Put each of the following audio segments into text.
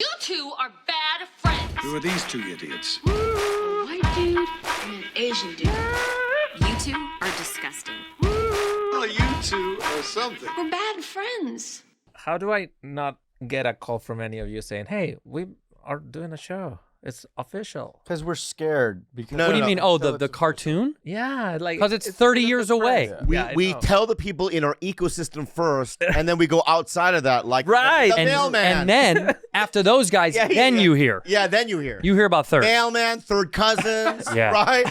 You two are bad friends. Who are these two idiots? A white dude and an Asian dude. You two are disgusting. Well, you two are something. We're bad friends. How do I not get a call from any of you saying, "Hey, we are doing a show. It's official." Because we're scared. Because No, What do you mean? Oh, Until the it's cartoon? Yeah, like Because it's 30 years away. We tell the people in our ecosystem first, and then we go outside of that, like Right. the mailman. And then after those guys, you hear. Yeah, then you hear. You hear about third. Mailman, third cousins, Yeah. right?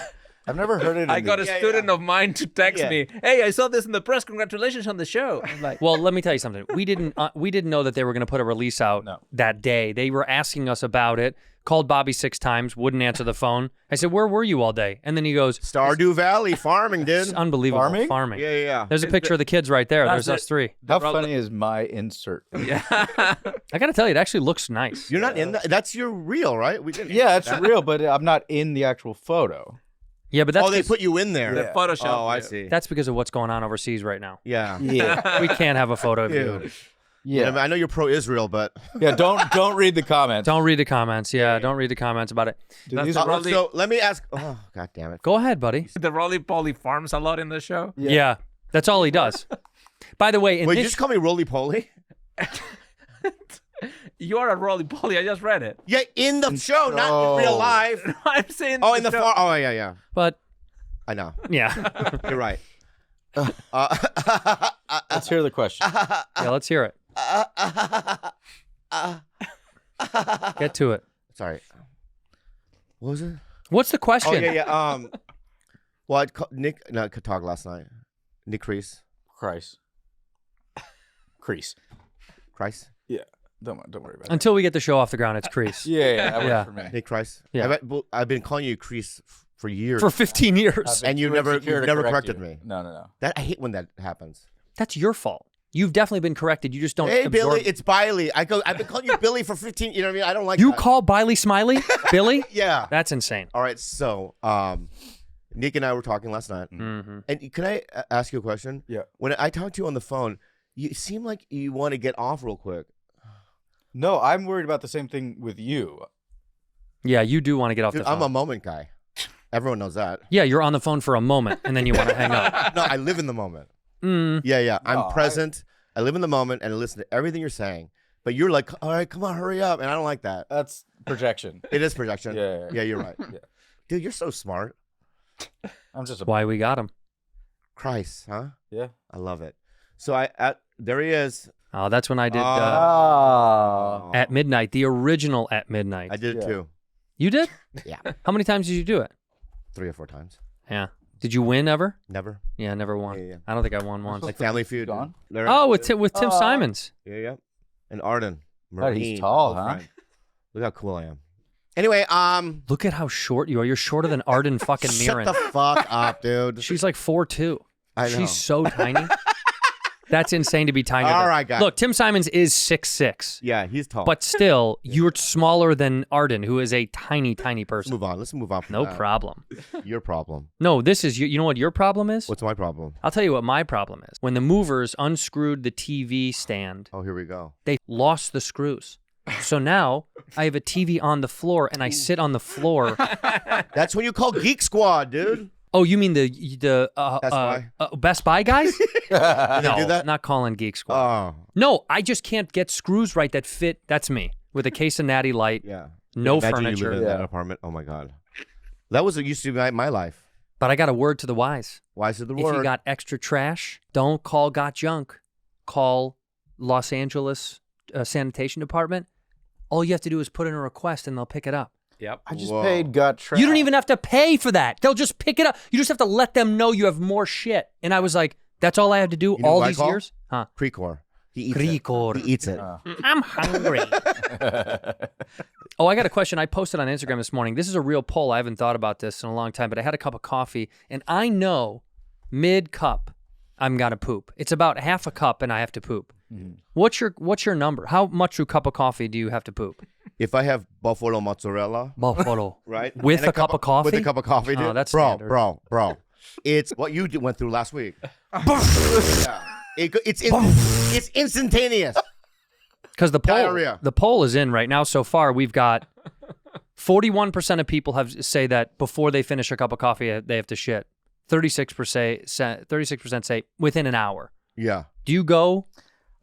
I've never heard it. I got a student of mine to text Yeah. me, "Hey, I saw this in the press. Congratulations on the show." I'm like, Well, let me tell you something. We didn't know that they were going to put a release out that day. They were asking us about it. Called Bobby 6 times, wouldn't answer the phone. I said, "Where were you all day?" And then he goes, Stardew Valley farming, "It's dude. unbelievable Farming? Yeah. There's a picture of the kids right there. That's There's us it. 3. How funny is my insert? yeah. I got to tell you, it actually looks nice. You're not in that. That's your real, right? We didn't. Yeah, it's real, but I'm not in the actual photo. Yeah, but that's Oh, they put you in there. The Photoshop. Oh, I see. that's because of what's going on overseas right now. Yeah. Yeah, We can't have a photo of you. Dude. yeah, I know you're pro-Israel, but yeah. Don't read the comments. Don't read the comments. Yeah, don't read the comments about it. Dude, That's these the are- Rolly- so let me ask. Oh, god damn it. Go ahead, buddy. The Rolly Poly farms a lot in the show. Yeah, that's all he does. By the way, in Wait, you this, just call me Roly Poly? You are a Rolly Poly. I just read it. Yeah, in the show, not in real life. I'm saying. Oh, in the show. farm. Oh, yeah. but I know. yeah, You're right. Let's hear the question. yeah. Let's hear it. Get to it. Sorry. What was it? What's the question? Oh, yeah. Well, Nick could talk last night. Nick Crease. Crease. Christ. Yeah. Don't worry about it. Until we get the show off the ground, it's Crease. Yeah, that works Yeah. for me. Nick Christ. Yeah. I've been calling you Crease for years. For 15 years. And you Too never insecure to correct corrected you. me. No. That I hate when that happens. That's your fault. You've definitely been corrected. You just don't Hey, absorb. Billy, it's Biley. I've been calling you Billy for 15. You know what I mean? I don't like You that. call Biley Smiley? Billy? Yeah. That's insane. All right. So, Nick and I were talking last night. Mm-hmm. And can I ask you a question? Yeah. When I talked to you on the phone, you seem like you want to get off real quick. No, I'm worried about the same thing with you. Yeah, you do want to get off Dude, the phone. I'm a moment guy. Everyone knows that. Yeah, you're on the phone for a moment, and then you want to hang up. No, I live in the moment. Mm. Yeah. I'm No, present. I live in the moment and I listen to everything you're saying. But you're like, all right, come on, hurry up. And I don't like that. That's projection. It is projection. Yeah. Yeah, you're right. Yeah. Dude, you're so smart. I'm just a Why we got him. Christ, huh? yeah. I love it. So there he is. Oh, that's when I did Oh. At Midnight, the original At Midnight. I did it Yeah. too. You did? Yeah. How many times did you do it? 3 or 4 times. Yeah. Did you win ever? Never. Yeah, I never won. Yeah. I don't think I won once. Like Family Feud. Gone? Oh, with Tim Simons. Yeah. And Arden. God, he's Marine, tall, old huh? friend. Look how cool I am. Anyway, Look at how short you are. You're shorter than Arden fucking shut Mirren. the fuck up, dude. She's like 4'2". I know. She's so tiny. That's insane to be tiny. All right, guys. Look, Tim Simons is 6'6", Yeah, he's tall. but still, you're smaller than Arden, who is a tiny, tiny let's person. move on. Let's move on from No that. problem. Your problem. No, this is you know what your problem is? What's my problem? I'll tell you what my problem is. When the movers unscrewed the TV stand, Oh, here we go. they lost the screws. So now I have a TV on the floor and I sit on the floor. That's when you call Geek Squad, dude. Oh, you mean the Best Buy guys? No, No, do that? not calling Geek Squad. Oh, No, I just can't get screws right that fit. That's me with a case of Natty Light. yeah. No Imagine furniture. You live in that apartment. Oh my god, that was what used to be my life. But I got a word to the wise. Why is it the If word? you got extra trash, don't call Got Junk. Call Los Angeles Sanitation Department. All you have to do is put in a request and they'll pick it up. Yep. I just Whoa. paid gut trash. You don't even have to pay for that. They'll just pick it up. You just have to let them know you have more shit. And I was like, that's all I had to do You know all what I these call? years? Huh. Precor. He eats Precor. it. He eats it. I'm hungry. Oh, I got a question. I posted on Instagram this morning. This is a real poll. I haven't thought about this in a long time, but I had a cup of coffee, and I know mid-cup I'm going to poop. It's about half a cup, and I have to poop. What's your number? How much a cup of coffee do you have to poop? If I have buffalo mozzarella, Buffalo. right, With and a cup of coffee? with a cup of coffee, dude. Oh, that's bro, standard. bro. It's what you went through last week. Yeah. It's instantaneous. Because the Diarrhea. poll is in right now. So far, we've got 41% of people say that before they finish a cup of coffee, they have to shit. 36% say within an hour. Yeah. Do you go?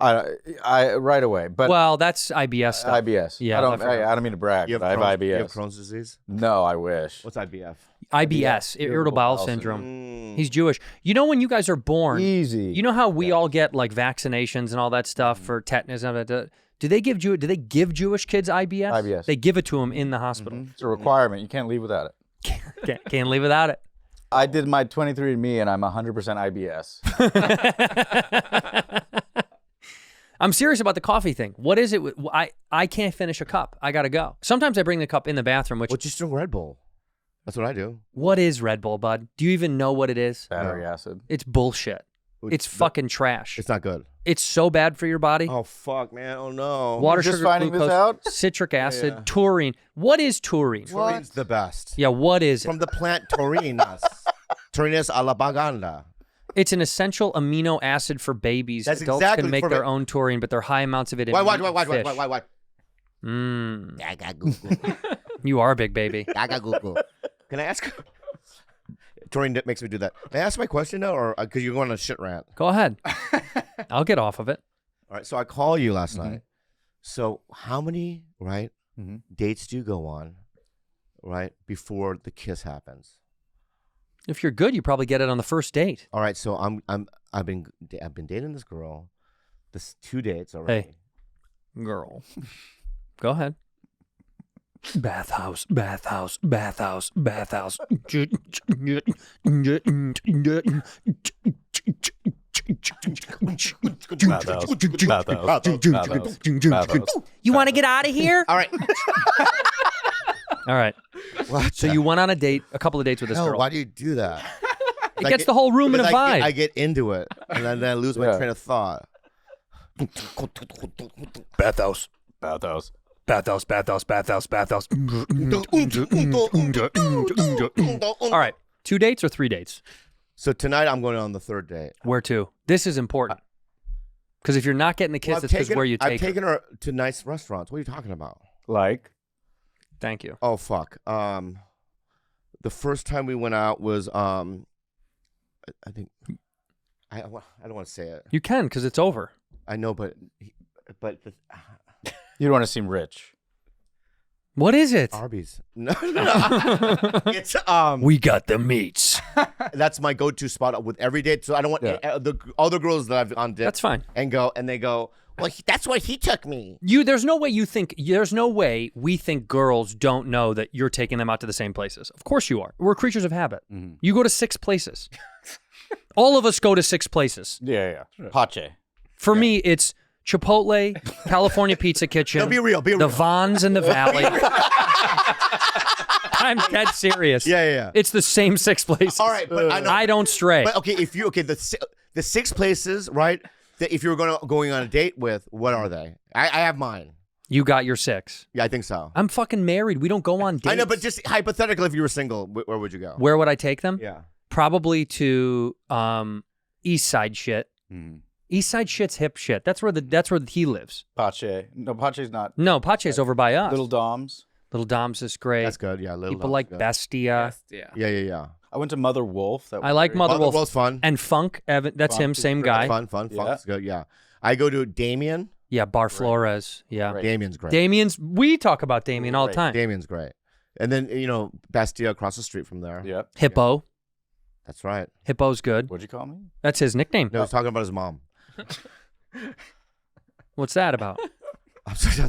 I right away, but Well, that's IBS stuff. IBS. Yeah, I don't. definitely. I don't mean to brag, You have, but I have Crohn's, IBS. you have Crohn's disease? No, I wish. What's IBF? IBS, irritable bowel syndrome. He's Jewish. You know when you guys are born, Easy. you know how we all get like vaccinations and all that stuff for tetanus and all that. Do they give Jewish kids IBS? IBS. They give it to them in the hospital. It's a requirement. You can't leave without it. Can't live without it. I did my 23andMe, and I'm 100% IBS. I'm serious about the coffee thing. What is it? I can't finish a cup. I gotta go. Sometimes I bring the cup in the bathroom. Which Well, just drink Red Bull. That's what I do. what is Red Bull, bud? Do you even know what it is? Battery acid. It's bullshit. It's fucking trash. It's not good. It's so bad for your body. Oh, fuck, man. Oh, no. Water, just sugar, finding this glucose, out? citric acid, Yeah. taurine. What is taurine? Taurine's the best. Yeah, what is it? From the plant Taurinus. Taurinus alabaganda. It's an essential amino acid for babies. That's Adults exactly can make for their ba- own taurine, but there are high amounts of it in Why? meat and fish. Mmm. You are a big baby. Can I ask? Taurine makes me do that. Can I ask my question now, or because you're going on a shit rant? Go ahead. I'll get off of it. All right. So I call you last night. So how many Mhm. dates do you go on, before the kiss happens? If you're good, you probably get it on the first date. All right. So I've been dating this girl. This 2 dates already. Hey. Girl. Go ahead. Bathhouse, bathhouse, bathhouse, bathhouse. You want to get out of here? All right. All right. What? So you went on a couple of dates with this Hell, girl. why do you do that? It gets the whole room in a Because vibe. I get into it, and then I lose my Yeah. train of thought. Bathhouse. Bathhouse. Bathhouse, bathhouse, bathhouse, bathhouse. All right. 2 dates or 3 dates? So tonight I'm going on the third date. Where to? This is important. Because if you're not getting the kiss, it's because where you take I've taken her to nice restaurants. What are you talking about? Like? Thank you. Oh fuck. The first time we went out was I think I don't want to say it. You can, because it's over. I know, but You don't want to seem rich. What is it? Arby's. No. It's We got the meats. that's my go-to spot with every date. So I don't want the other girls that I've on date That's fine. and they go, well, that's why he took me. There's no way we think girls don't know that you're taking them out to the same places. Of course you are. We're creatures of habit. Mm-hmm. You go to 6 places. All of us go to 6 places. Yeah. Pache. For me, it's Chipotle, California Pizza Kitchen. No, be real. The Vons in the Valley. I'm dead serious. Yeah. It's the same 6 places. All right, but I know. I don't stray. But okay, the 6 places, right? That if you were going on a date with, what are they? I have mine. You got your 6. Yeah, I think so. I'm fucking married. We don't go on dates. I know, but just hypothetically, if you were single, where would you go? Where would I take them? Yeah. Probably to East Side shit. Mm. East Side shit's hip shit. That's where he lives. Pache. No, Pache's not. No, Pache's over by us. Little Dom's. Little Dom's is great. That's good. Yeah, People like Bestia. Yeah. I went to Mother Wolf. That was I like great. Mother Wolf. Wolf's fun. And Funk. Evan, that's Funk him, is same great. guy. Fun. Yeah. Funk's good. Yeah. I go to Damien. Yeah, Bar Flores. Yeah. Great. Damien's great. We talk about Damien all the Great. time. Damien's great. And then Bastia across the street from there. Yep. Hippo. That's right. Hippo's good. What'd you call me? That's his nickname. No, he's talking about his mom. What's that about? I'm sorry.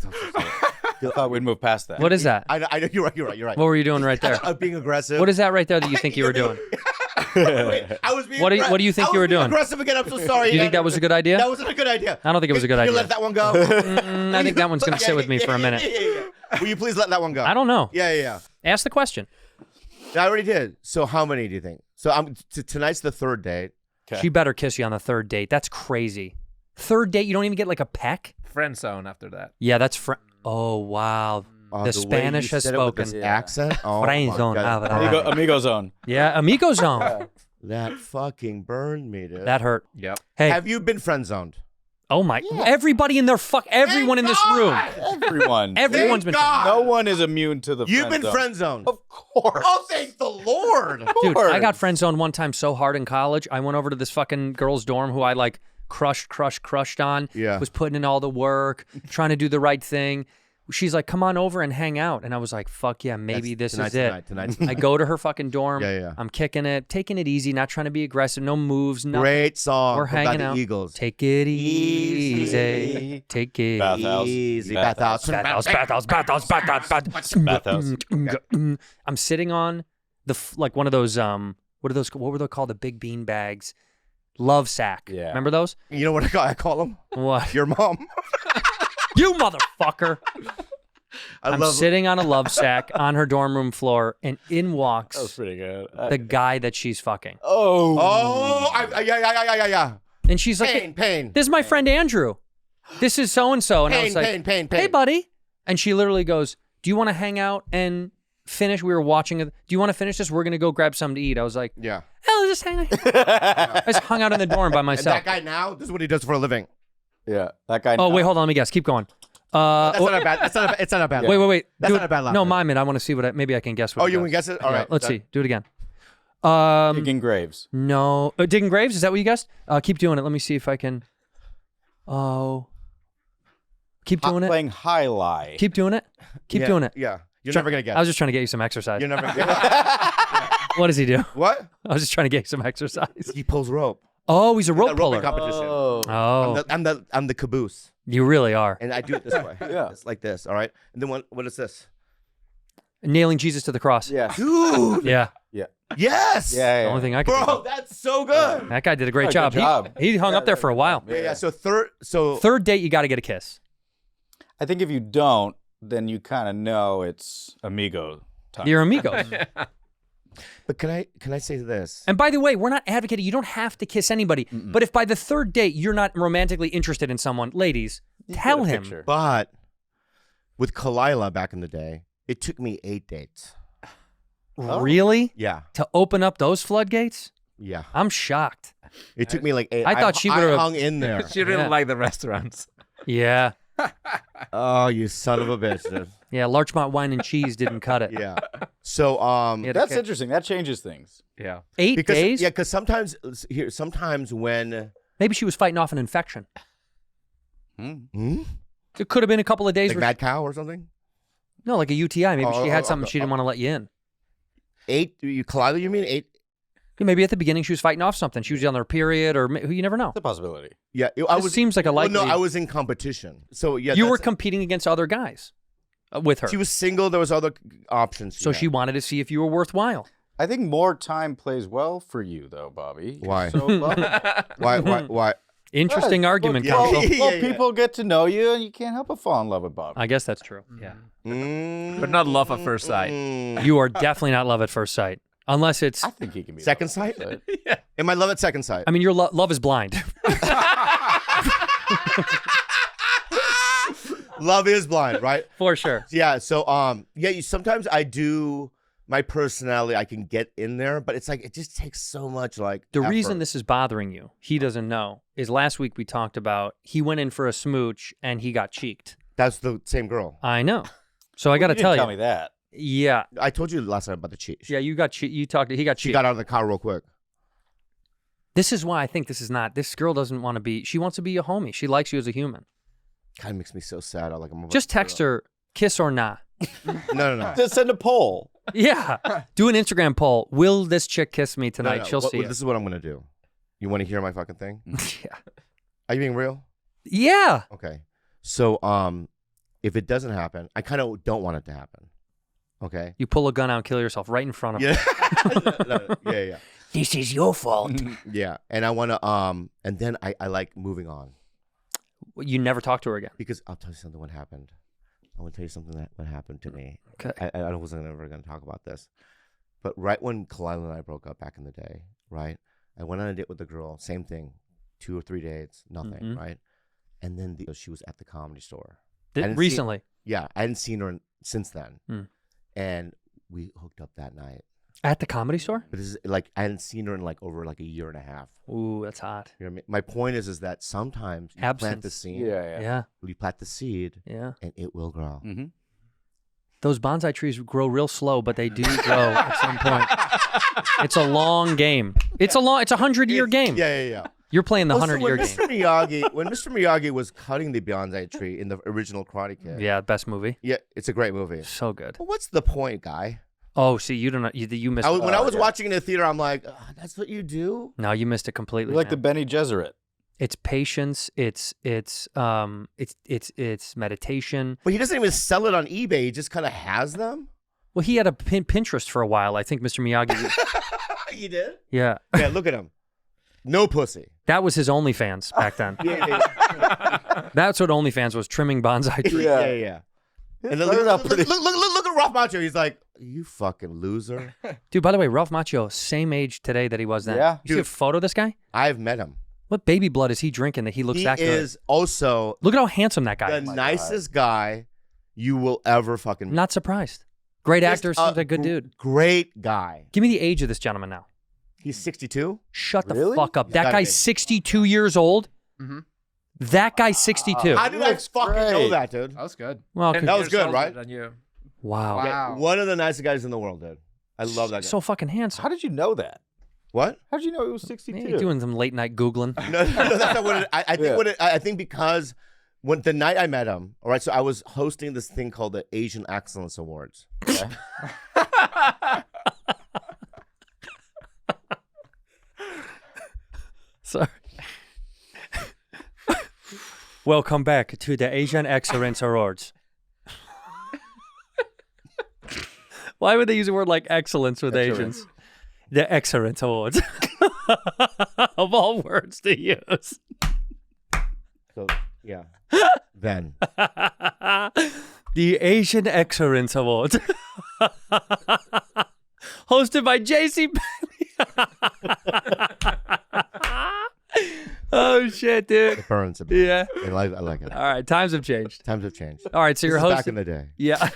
I thought we'd move past that. What is that? I know. You're right. What were you doing right there? I'm being aggressive. What is that right there that you think you were doing? I was being What do you think you were doing? Aggressive again. I'm so sorry. You think that was a good idea? That wasn't a good idea. I don't think it was a good Can you idea. let that one go? I think that one's going to sit with me for a minute. Yeah. Will you please let that one go? I don't know. Yeah. Ask the question. I already did. So how many do you think? So tonight's the third date. Okay. She better kiss you on the third date. That's crazy. Third date, you don't even get like a peck? Friend zone after that. Yeah, that's oh, wow. Oh, The way Spanish you has said it with spoken. this Yeah. accent. Oh, Friend my zone. God. Amigo zone. Yeah, Amigo zone. That fucking burned me, dude. That hurt. Yep. Hey, Have you been friend zoned? Oh my! Everybody in their everyone in this room. Everyone. Everyone's been. No one is immune to the You've friend been zone. friend zoned. Of course. Oh, thank the Lord. Dude, I got friend zoned one time so hard in college. I went over to this fucking girl's dorm who I like crushed on. Yeah. Was putting in all the work, trying to do the right thing. She's like, come on over and hang out. And I was like, fuck yeah, maybe this is it. Tonight. I go to her fucking dorm. Yeah. I'm kicking it, taking it easy, not trying to be aggressive, no moves, nothing. Great song. We're from hanging the out. Eagles. Take it easy. Take it Bathhouse. Easy. Bathhouse. Bathhouse. I'm sitting on the like one of those what were they called, the big bean bags, love sack. Yeah. Remember those? You know what I call them? What? Your mom. You motherfucker. I'm love sitting on a love sack on her dorm room floor, and in walks That was pretty good. the guy that she's fucking. Yeah. And she's like, Pain. this is my friend Andrew. This is so-and-so. And I was like, Pain. hey, buddy. And she literally goes, do you want to hang out and finish? We were watching it. Do you want to finish this? We're going to go grab something to eat. I was like, Yeah. hell, just hang out. I just hung out in the dorm by And myself. that guy now, this is what he does for a living. Yeah, that guy. Oh, wait, hold on. Let me guess. Keep going. That's not a bad. It's not a bad. Wait. That's Do not it- a bad laugh. No, mime it. I want to see what maybe I can guess what Oh, he you does. can guess it? All Yeah, right. let's see. Do it again. Digging graves. No. Digging graves? Is that what you guessed? Keep doing it. Let me see if I can. Oh. Keep doing it. Playing high lie. Keep doing it. Keep Yeah, doing it. Yeah. You're never going to guess. I was just trying to get you some exercise. You're never going to guess. What does he do? What? I was just trying to get you some exercise. He pulls rope. Oh, he's a rope That puller. roping competition. Oh, I'm the caboose. you really are. And I do it this way. Yeah. It's like this, all right? And then what is this? Nailing Jesus to the cross. Yeah. Dude. Yeah. Yes. Yeah. The only thing I could Bro, do. that's so good. That guy did a great Oh, job. good job. He hung up there for a while. Yeah. So Third date, you got to get a kiss. I think if you don't, then you kind of know it's Amigo time. You're amigos. But can I say this? And by the way, we're not advocating. You don't have to kiss anybody. But if by the third date you're not romantically interested in someone, ladies, tell Get a him. picture. But with Kalila back in the day, it took me 8 dates. Really? Yeah. To open up those floodgates? Yeah. I'm shocked. It took me like 8. I thought she would've- I hung in there. She really Yeah. liked the restaurants. Yeah. Oh, you son of a bitch, dude. Yeah, Larchmont wine and cheese didn't cut it. Yeah. So Yeah, That's okay. interesting. That changes things. Yeah. 8 because days? yeah, because sometimes when Maybe she was fighting off an infection. Hmm? It could have been a couple of days. like where mad cow or something. no, like a UTI. Maybe she had Oh, something she didn't want to let you in. 8? Kalila, you mean 8? Maybe at the beginning she was fighting off something. She was on her period, or you never know. It's a possibility. Yeah. This seems like a likely. Well, no, I was in competition. So yeah, you were that's- competing against other guys with her, She was single. There was other options. so she wanted to see if you were worthwhile. I think more time plays well for you, though, Bobby. Why? So, Why? Interesting argument, Well, Council. Yeah. people get to know you, and you can't help but fall in love with Bobby. I guess that's true. Yeah. Mm, But not love at first sight. You are definitely not love at first sight, unless it's. I think he can be Second love at sight? first sight. Am I love at second sight? I mean, your love is blind. Love is blind, right? For sure. Yeah. So sometimes I do my personality. I can get in there, but it's like it just takes so much like. The effort. reason this is bothering you, he doesn't know, is last week we talked about he went in for a smooch and he got cheeked. That's the same girl. I know. So I got to You didn't tell tell you. me that. Yeah. I told you last time about the cheat. Yeah, you got cheat. You talked. He got She cheeked. got out of the car real quick. This is why I think this is not. This girl doesn't want to be. She wants to be a homie. She likes you as a human. Kind of makes me so sad. I'm like, I'm about Just to text throw her, kiss or not. up. No. Just send a poll. Yeah. Do an Instagram poll. Will this chick kiss me tonight? No. She'll see This it. is what I'm gonna do. You want to hear my fucking thing? Yeah. Are you being real? Yeah. Okay. So if it doesn't happen, I kind of don't want it to happen. Okay. You pull a gun out and kill yourself right in front of her. Yeah. Yeah. This is your fault. Yeah. And I want to and then I like moving on You never talk to her again. because I'll tell you something. What happened? I want to tell you something that what happened to me. Okay. I wasn't ever going to talk about this, but right when Kalila and I broke up back in the day, right? I went on a date with the girl. Same thing, 2 or 3 dates, nothing, Mhm. right? And then she was at the Comedy Store. didn't see- Recently. Yeah, I hadn't seen her since then, Hmm. and we hooked up that night. At the Comedy Store? But this is like I hadn't seen her in like over like a year and a half. Ooh, that's hot. You know what I mean? My point is that sometimes you plant the Absence. seed. Yeah. You plant the seed, Yeah. and it will grow. Mm-hmm. Those bonsai trees grow real slow, but they do grow at some point. It's a long game. It's a 100-year game. Yeah. You're playing the Also, 100-year when game. when Mr. Miyagi was cutting the bonsai tree in the original Karate Kid. Yeah, best movie. Yeah, it's a great movie. So good. But what's the point, guy? Oh, see, you don't know. You missed it. When I was watching in the theater, I'm like, that's what you do? No, you missed it completely. You're like the man. Benny Gesserit. It's patience. It's meditation. But he doesn't even sell it on eBay. He just kind of has them. Well, he had a Pinterest for a while. I think Mr. Miyagi. He did? Yeah, Yeah, look at him. No pussy. that was his OnlyFans back then. Yeah. That's what OnlyFans was, trimming bonsai trees. Yeah. And then look at Ralph Macchio. He's like, you fucking loser. Dude, by the way, Ralph Macchio, same age today that he was then. Yeah. You see a photo of this guy? I've met him. What baby blood is he drinking that he looks He that good? is also Look at how handsome that guy the is. nicest guy you will ever fucking meet. Not surprised. Great Just actor, seems like a good dude. Great guy. Give me the age of this gentleman now. He's 62. Shut the Really? fuck up. He's That gotta guy's be. 62 years old. Mm-hmm. That guy's 62. How did I fucking know great. that, dude? That was good. Well, And That was years good, older right? than you. wow. Wow. Yeah, one of the nicest guys in the world, dude. I love that guy. So fucking handsome. How did you know that? What? How did you know he was 62? Man, you're doing some late night Googling. No, that's not what it, I think. Yeah. I think because when the night I met him, all right, so I was hosting this thing called the Asian Excellence Awards. Okay? Sorry. Welcome back to the Asian Excellence Awards. Why would they use a word like excellence with Asians? The Excellence Awards. Of all words to use. So yeah, then The Asian Excellence Awards. Hosted by JC Oh shit, dude. it burns a bit. Yeah. I like it. All right, times have changed. Times have changed. All right, so This you're is hosting. back in the day. Yeah.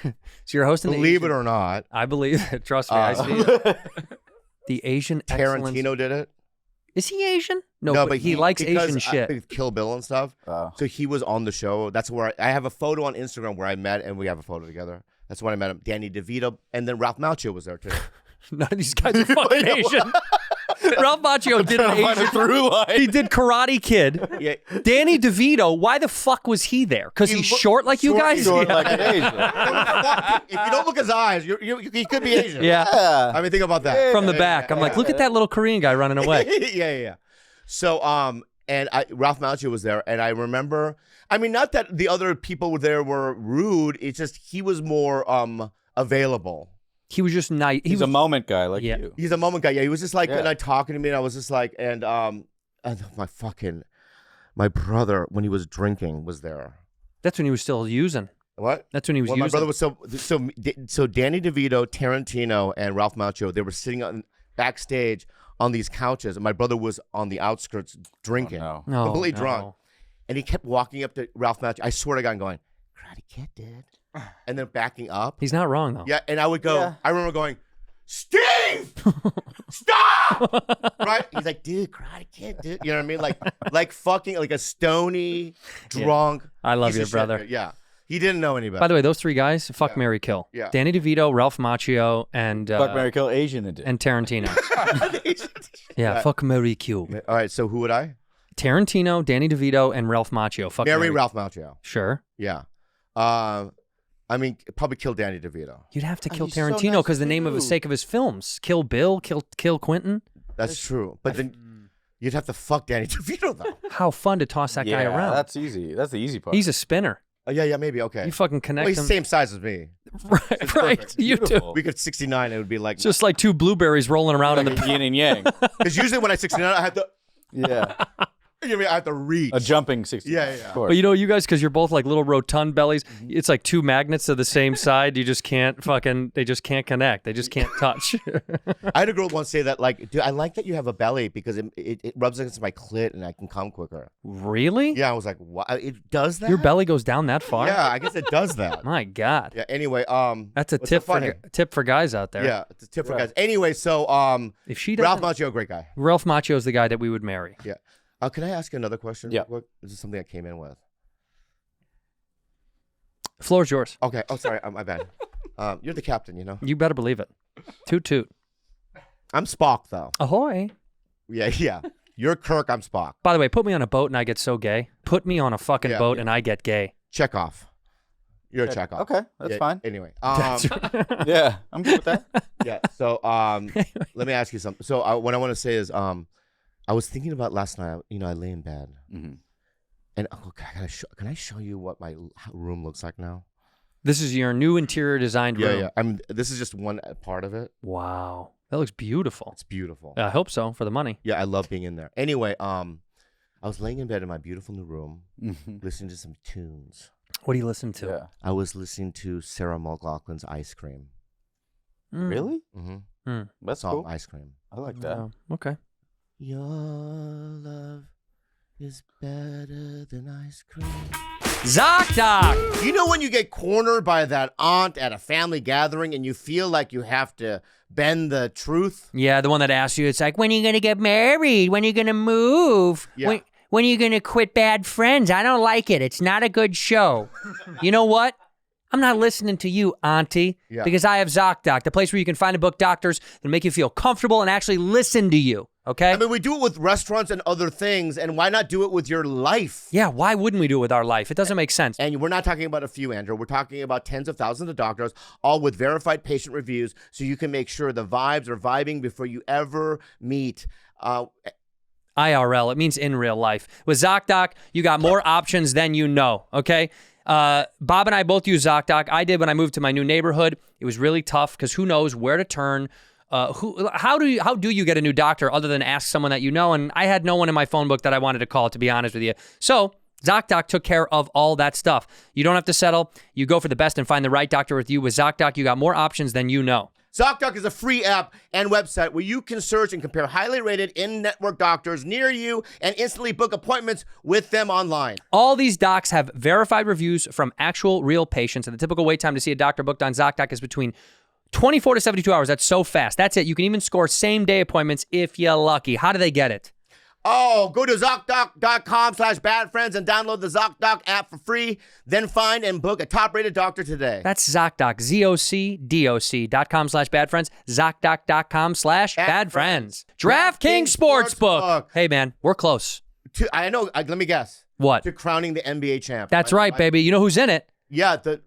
So you're hosting. Believe the it Asian, or not, I believe it. Trust me, I see it. The Asian Excellence. Tarantino did it. Is he Asian? No, but he likes because Asian shit. with Kill Bill and stuff. Oh. So he was on the show. That's where I have a photo on Instagram where I met, and we have a photo together. That's when I met him. Danny DeVito, and then Ralph Macchio was there too. None of these guys are fucking Asian. Ralph Macchio did an Asian. through line. He did Karate Kid. Yeah, Danny DeVito, why the fuck was he there? Because he's short like you guys? Short Yeah. like an Asian. if you don't look at his eyes, he could be Asian. Yeah. Yeah. I mean, think about that. From the back. I'm like, look at that little Korean guy running away. yeah. So, and Ralph Macchio was there, and I remember. I mean, not that the other people there were rude. It's just he was more available. He was just nice. He's a moment guy like Yeah. you. He's a moment guy. Yeah, he was just like, Yeah. and I talking to me, and I was just like, and my brother when he was drinking was there. That's when he was still using. What? That's when he was Well, using. my brother was so Danny DeVito, Tarantino, and Ralph Macchio. They were sitting on backstage on these couches, and my brother was on the outskirts drinking, Oh, No, completely no. drunk, and he kept walking up to Ralph Macchio. I swear to God, and going, "Karate Kid, dude," and then backing up. He's not wrong, though. Yeah, and I would go. Yeah. I remember going, "Steve, stop!" Right? He's like, "Dude, Karate Kid, dude." You know what I mean? Like fucking like a stony, drunk. I love piece your of shit, brother. dude. Yeah, he didn't know any better. By the way, those three guys, fuck, marry, kill. Yeah. Danny DeVito, Ralph Macchio, and Fuck, Mary Kill, Asian edition. and Tarantino. Yeah, fuck, marry, kill. All right, so who would I Tarantino, Danny DeVito, and Ralph Macchio. Fuck, marry? Ralph Macchio. Sure. Yeah. I mean, probably kill Danny DeVito. You'd have to kill he's so Tarantino nice because the name of the too. sake of his films. Kill Bill, kill Quentin. That's true. But then you'd have to fuck Danny DeVito though. How fun to toss that guy Yeah, around. that's easy. That's the easy part. He's a spinner. Yeah, maybe okay. You fucking Well, connect he's the him. same size as me. Right, right. You too. Beautiful. We could 69. It would be like It's just like two blueberries rolling around in like the. a yin and yang. because usually when I 69, I have to. Yeah. You mean I have to reach? A jumping 60. Yeah. Of course. But you know, you guys, because you're both like little rotund bellies, it's like two magnets to the same side. You just can't they just can't connect. They just can't touch. I had a girl once say that, like, dude, I like that you have a belly because it rubs against my clit and I can come quicker. Really? Yeah, I was like, what? It does that? Your belly goes down that far? Yeah, I guess it does that. My God. Yeah. Anyway, That's a what's so funny? tip for guys out there. Yeah, it's a tip for guys. Anyway, so If she Ralph doesn't, Macchio, great guy. Ralph Macchio is the guy that we would marry. Yeah. Can I ask you another question? Yeah. Real quick? This is something I came in with. Floor's yours. Okay. Oh, sorry. My bad. You're the captain, you know. You better believe it. Toot toot. I'm Spock, though. Ahoy. Yeah. You're Kirk. I'm Spock. By the way, put me on a boat and I get so gay. Put me on a fucking Yeah, boat yeah. and I get gay. Chekhov. You're a Chekhov. Okay, that's fine. Anyway. Yeah, I'm good with that. Yeah. So let me ask you something. So what I want to say is I was thinking about last night. You know, I lay in bed, and can I show you what my room looks like now? This is your new interior designed room. Yeah. I mean, this is just one part of it. Wow. That looks beautiful. It's beautiful. I hope so, for the money. Yeah, I love being in there. Anyway, I was laying in bed in my beautiful new room, listening to some tunes. What do you listen to? Yeah. I was listening to Sarah McLachlan's Ice Cream. Really? Mm-hmm. That's Song cool. Ice Cream. I like that. Oh, okay. Your love is better than ice cream. ZocDoc! You know when you get cornered by that aunt at a family gathering and you feel like you have to bend the truth? Yeah, the one that asks you, it's like, when are you going to get married? When are you going to move? Yeah. When are you going to quit Bad Friends? I don't like it. It's not a good show. You know what? I'm not listening to you, auntie, because I have ZocDoc, the place where you can find and book doctors that make you feel comfortable and actually listen to you, okay? I mean, we do it with restaurants and other things, and why not do it with your life? Yeah, why wouldn't we do it with our life? It doesn't make sense. And we're not talking about a few, Andrew. We're talking about tens of thousands of doctors, all with verified patient reviews, so you can make sure the vibes are vibing before you ever meet. IRL, it means in real life. With ZocDoc, you got more options than you know, okay? Bob and I both use ZocDoc. I did when I moved to my new neighborhood. It was really tough because who knows where to turn. How do you get a new doctor other than ask someone that you know? And I had no one in my phone book that I wanted to call, to be honest with you. So ZocDoc took care of all that stuff. You don't have to settle. You go for the best and find the right doctor with you. With ZocDoc, you got more options than you know. ZocDoc is a free app and website where you can search and compare highly rated in-network doctors near you and instantly book appointments with them online. All these docs have verified reviews from actual real patients, and the typical wait time to see a doctor booked on ZocDoc is between 24 to 72 hours. That's so fast. That's it. You can even score same-day appointments if you're lucky. How do they get it? Oh, go to ZocDoc.com/badfriends and download the ZocDoc app for free. Then find and book a top-rated doctor today. That's ZocDoc, ZocDoc.com/badfriends, ZocDoc.com/badfriends. DraftKings Sportsbook. Hey, man, we're close. I know. Let me guess. What? To crowning the NBA champ. That's right, baby. You know who's in it? Yeah, the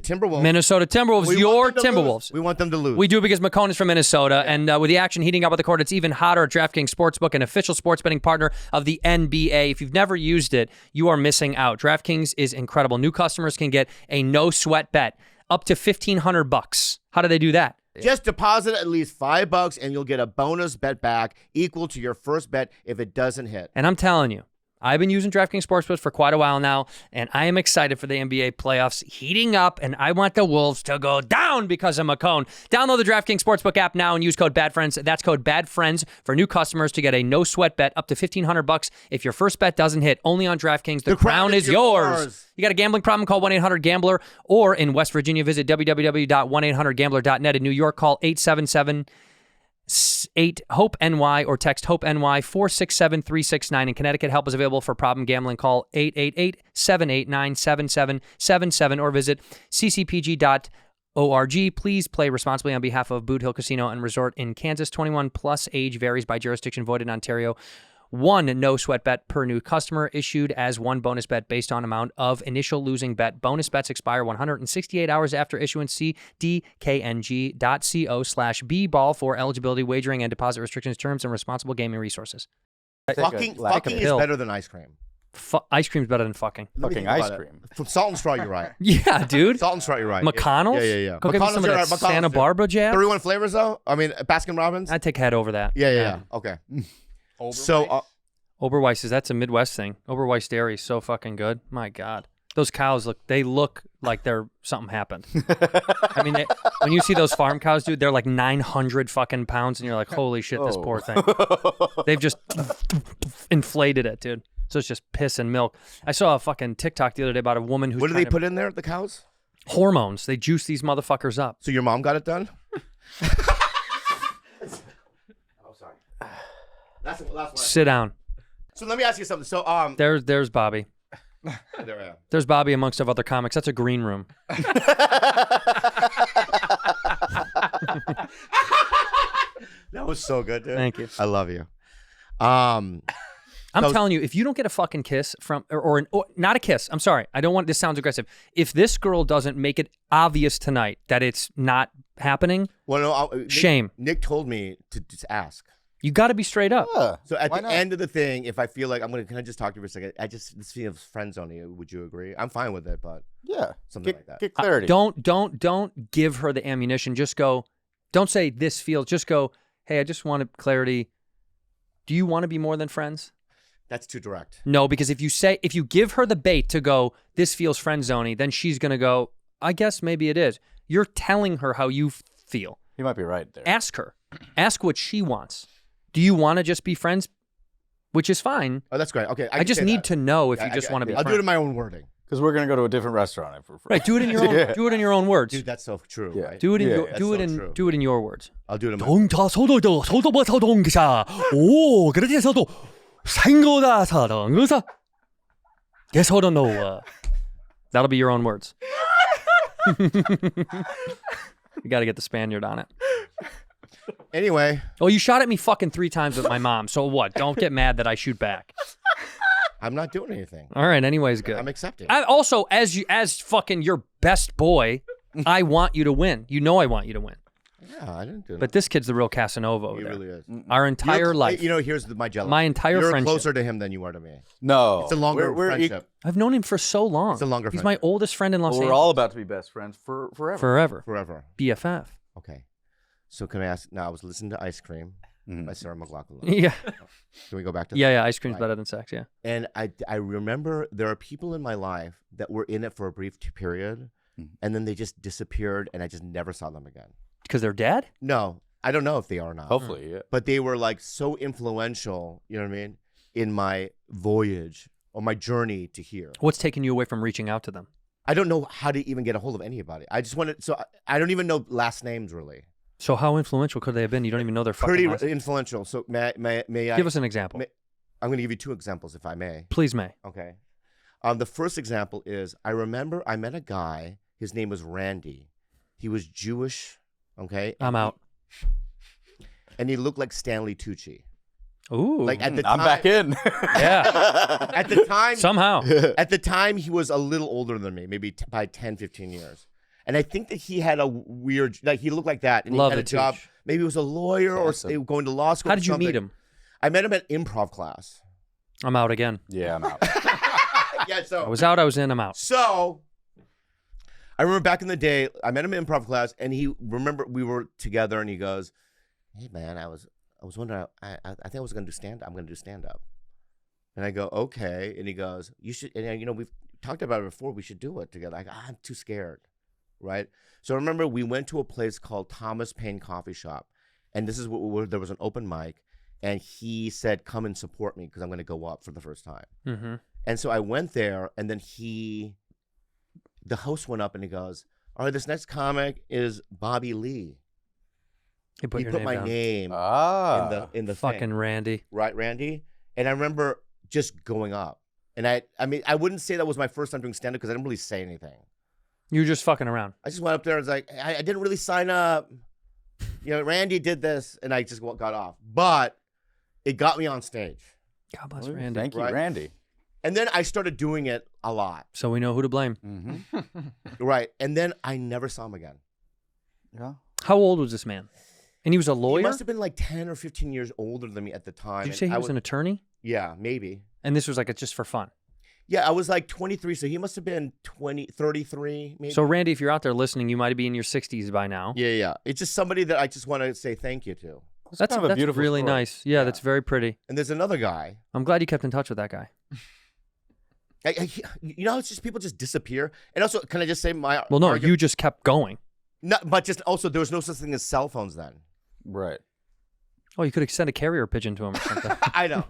Timberwolves. Minnesota Timberwolves. We Your want them to lose. Timberwolves. We want them to lose. We do because McCone is from Minnesota, and with the action heating up on the court, it's even hotter at DraftKings Sportsbook, an official sports betting partner of the NBA. If you've never used it, you are missing out. DraftKings is incredible. New customers can get a no-sweat bet up to $1,500. How do they do that? Just deposit at least $5 and you'll get a bonus bet back equal to your first bet if it doesn't hit. And I'm telling you, I've been using DraftKings Sportsbook for quite a while now, and I am excited for the NBA playoffs heating up, and I want the Wolves to go down because of McCone. Download the DraftKings Sportsbook app now and use code BADFRIENDS. That's code BADFRIENDS for new customers to get a no-sweat bet up to $1,500 if your first bet doesn't hit. Only on DraftKings. The crown is yours. You got a gambling problem? Call 1-800-GAMBLER. Or in West Virginia, visit www.1800gambler.net. In New York, call 877 HOPE-NY or text HOPE-NY 467-369. In Connecticut, help is available for problem gambling. Call 888-789-7777 or visit ccpg.org. Please play responsibly on behalf of Boot Hill Casino and Resort in Kansas. 21 plus, age varies by jurisdiction, void in Ontario. One no sweat bet per new customer issued as one bonus bet based on amount of initial losing bet. Bonus bets expire 168 hours after issuance. See dkng.co/bball for eligibility, wagering, and deposit restrictions, terms, and responsible gaming resources. Fucking is pill. better than ice cream. Ice cream's better than fucking. Let me Fucking think ice about it. cream. From Salt and Straw, you're right. Yeah, dude. Salt and Straw, you're right. McConnell's? Yeah. Go get me some of that Santa Barbara jam. 31 flavors, though? I mean, Baskin Robbins? I'd take head over that. Yeah. Okay. So, Oberweiss's, that's a Midwest thing. Oberweiss Dairy is so fucking good. My God. Those cows look like they're something happened. I mean, when you see those farm cows, dude, they're like 900 fucking pounds, and you're like, holy shit, this poor thing. They've just inflated it, dude. So it's just piss and milk. I saw a fucking TikTok the other day about a woman who's What do they put in there, the cows? hormones. They juice these motherfuckers up. So your mom got it done? Oh, sorry. That's the last one. Sit down. So let me ask you something. So There's Bobby. there I am. There's Bobby amongst other comics. That's a green room. That was so good, dude. Thank you. I love you. I'm telling you, if you don't get a fucking kiss from, or not a kiss, I'm sorry, I don't want, this sounds aggressive. If this girl doesn't make it obvious tonight that it's not happening, Well, no, shame. Nick told me to just ask. You got to be straight up. So at why the not? end of the thing, if I feel like can I just talk to you for a second? This feels friend zoning. Would you agree? I'm fine with it, but Yeah. something like that. Get clarity. Don't give her the ammunition. Just go, don't say this feels, just go, hey, I just wanted clarity. Do you want to be more than friends? That's too direct. No, because if you give her the bait to go, this feels friend zoney, then she's going to go, I guess maybe it is. You're telling her how you feel. You might be right there. Ask her. Ask what she wants. Do you want to just be friends? Which is fine. Oh, that's great. Okay, I just need to know if you just want to be I'll friends. do it in my own wording. Because we're going to go to a different restaurant. Right, do it in your own Yeah. do it in your own words. Dude, that's so true, Yeah. right? Do it in Yeah, your that's do it so in true. do it in your words. I'll do it in my 동자소도도 소도버서동기사 오 그래서도 생고다사동의사 개소도노 That'll be your own words. You got to get the Spaniard on it. Anyway, Oh, you shot at me fucking 3 times with my mom. So what? Don't get mad that I shoot back. I'm not doing anything. All right. Anyways, good. I'm accepting. I also, as fucking your best boy, I want you to win. You know I want you to win. Yeah, I didn't do But this kid's the real Casanova over He there. really is. Our entire life. You know, here's my jealousy. My entire You're friendship. closer to him than you are to me. No. It's a longer We're friendship. I've known him for so long. It's a longer He's my friendship. oldest friend in Los We're Angeles. all about to be best friends forever. Forever. Forever. BFF. Okay. So can I ask? Now I was listening to Ice Cream by Sarah McLachlan. Yeah. Can we go back to Yeah, that? yeah. Ice cream's Right. better than sex, yeah. And I remember there are people in my life that were in it for a brief period, and then they just disappeared, and I just never saw them again. Because they're dead? No, I don't know if they are or not. Hopefully, yeah. But they were like so influential, you know what I mean, in my voyage or my journey to here. What's taking you away from reaching out to them? I don't know how to even get a hold of anybody. I just wanted, so I don't even know last names really. So how influential could they have been? You don't even know their fucking Pretty last- influential. So may I? Give us an example. I'm going to give you 2 examples if I may. Please, May. Okay. The first example is I remember I met a guy. His name was Randy. He was Jewish. Okay. I'm out. And he looked like Stanley Tucci. Ooh. Like at the I'm time, back in. yeah. At the time, Somehow. at the time, he was a little older than me, maybe by 10, 15 years. And I think that he had a weird, like he looked like that. And Love he had a the job. Tooch. Maybe he was a lawyer or Awesome. going to law school. How or did you meet something. him? I met him at improv class. I'm out again. Yeah, I'm out. Yeah, so I was out, I was in, I'm out. So I remember back in the day, I met him in improv class, and he remember we were together, and he goes, "Hey man, I was wondering, I think I was gonna do stand. I'm gonna do stand up." And I go, "Okay," and he goes, "You should." And you know, we've talked about it before. We should do it together. I go, "I'm too scared," right? So I remember we went to a place called Thomas Paine Coffee Shop, and this is where there was an open mic, and he said, "Come and support me because I'm gonna go up for the first time." Mm-hmm. And so I went there, and then the host went up and he goes, "All right, this next comic is Bobby Lee." He put He your put name my down. name Ah. in the Fucking thing. Randy. Right, Randy? And I remember just going up. And I mean, I wouldn't say that was my first time doing stand-up because I didn't really say anything. You were just fucking around. I just went up there and was like, I didn't really sign up. You know, Randy did this, and I just got off. But it got me on stage. God bless Ooh, Randy. Thank you, Right. Randy. And then I started doing it a lot. So we know who to blame. Mm-hmm. Right. And then I never saw him again. Yeah. How old was this man? And he was a lawyer? He must have been like 10 or 15 years older than me at the time. Did you and say he I was an attorney? Yeah, maybe. And this was like just for fun. Yeah, I was like 23, so he must have been 33, maybe. So Randy, if you're out there listening, you might be in your 60s by now. Yeah. It's just somebody that I just want to say thank you to. That's kind of a beautiful really story. nice. Yeah, that's very pretty. And there's another guy. I'm glad you kept in touch with that guy. You know, it's just people just disappear. And also, can I just say my Well, no, argument? you just kept going. No, but just also there was no such thing as cell phones then. Right. Oh, you could have sent a carrier pigeon to him or something. I know.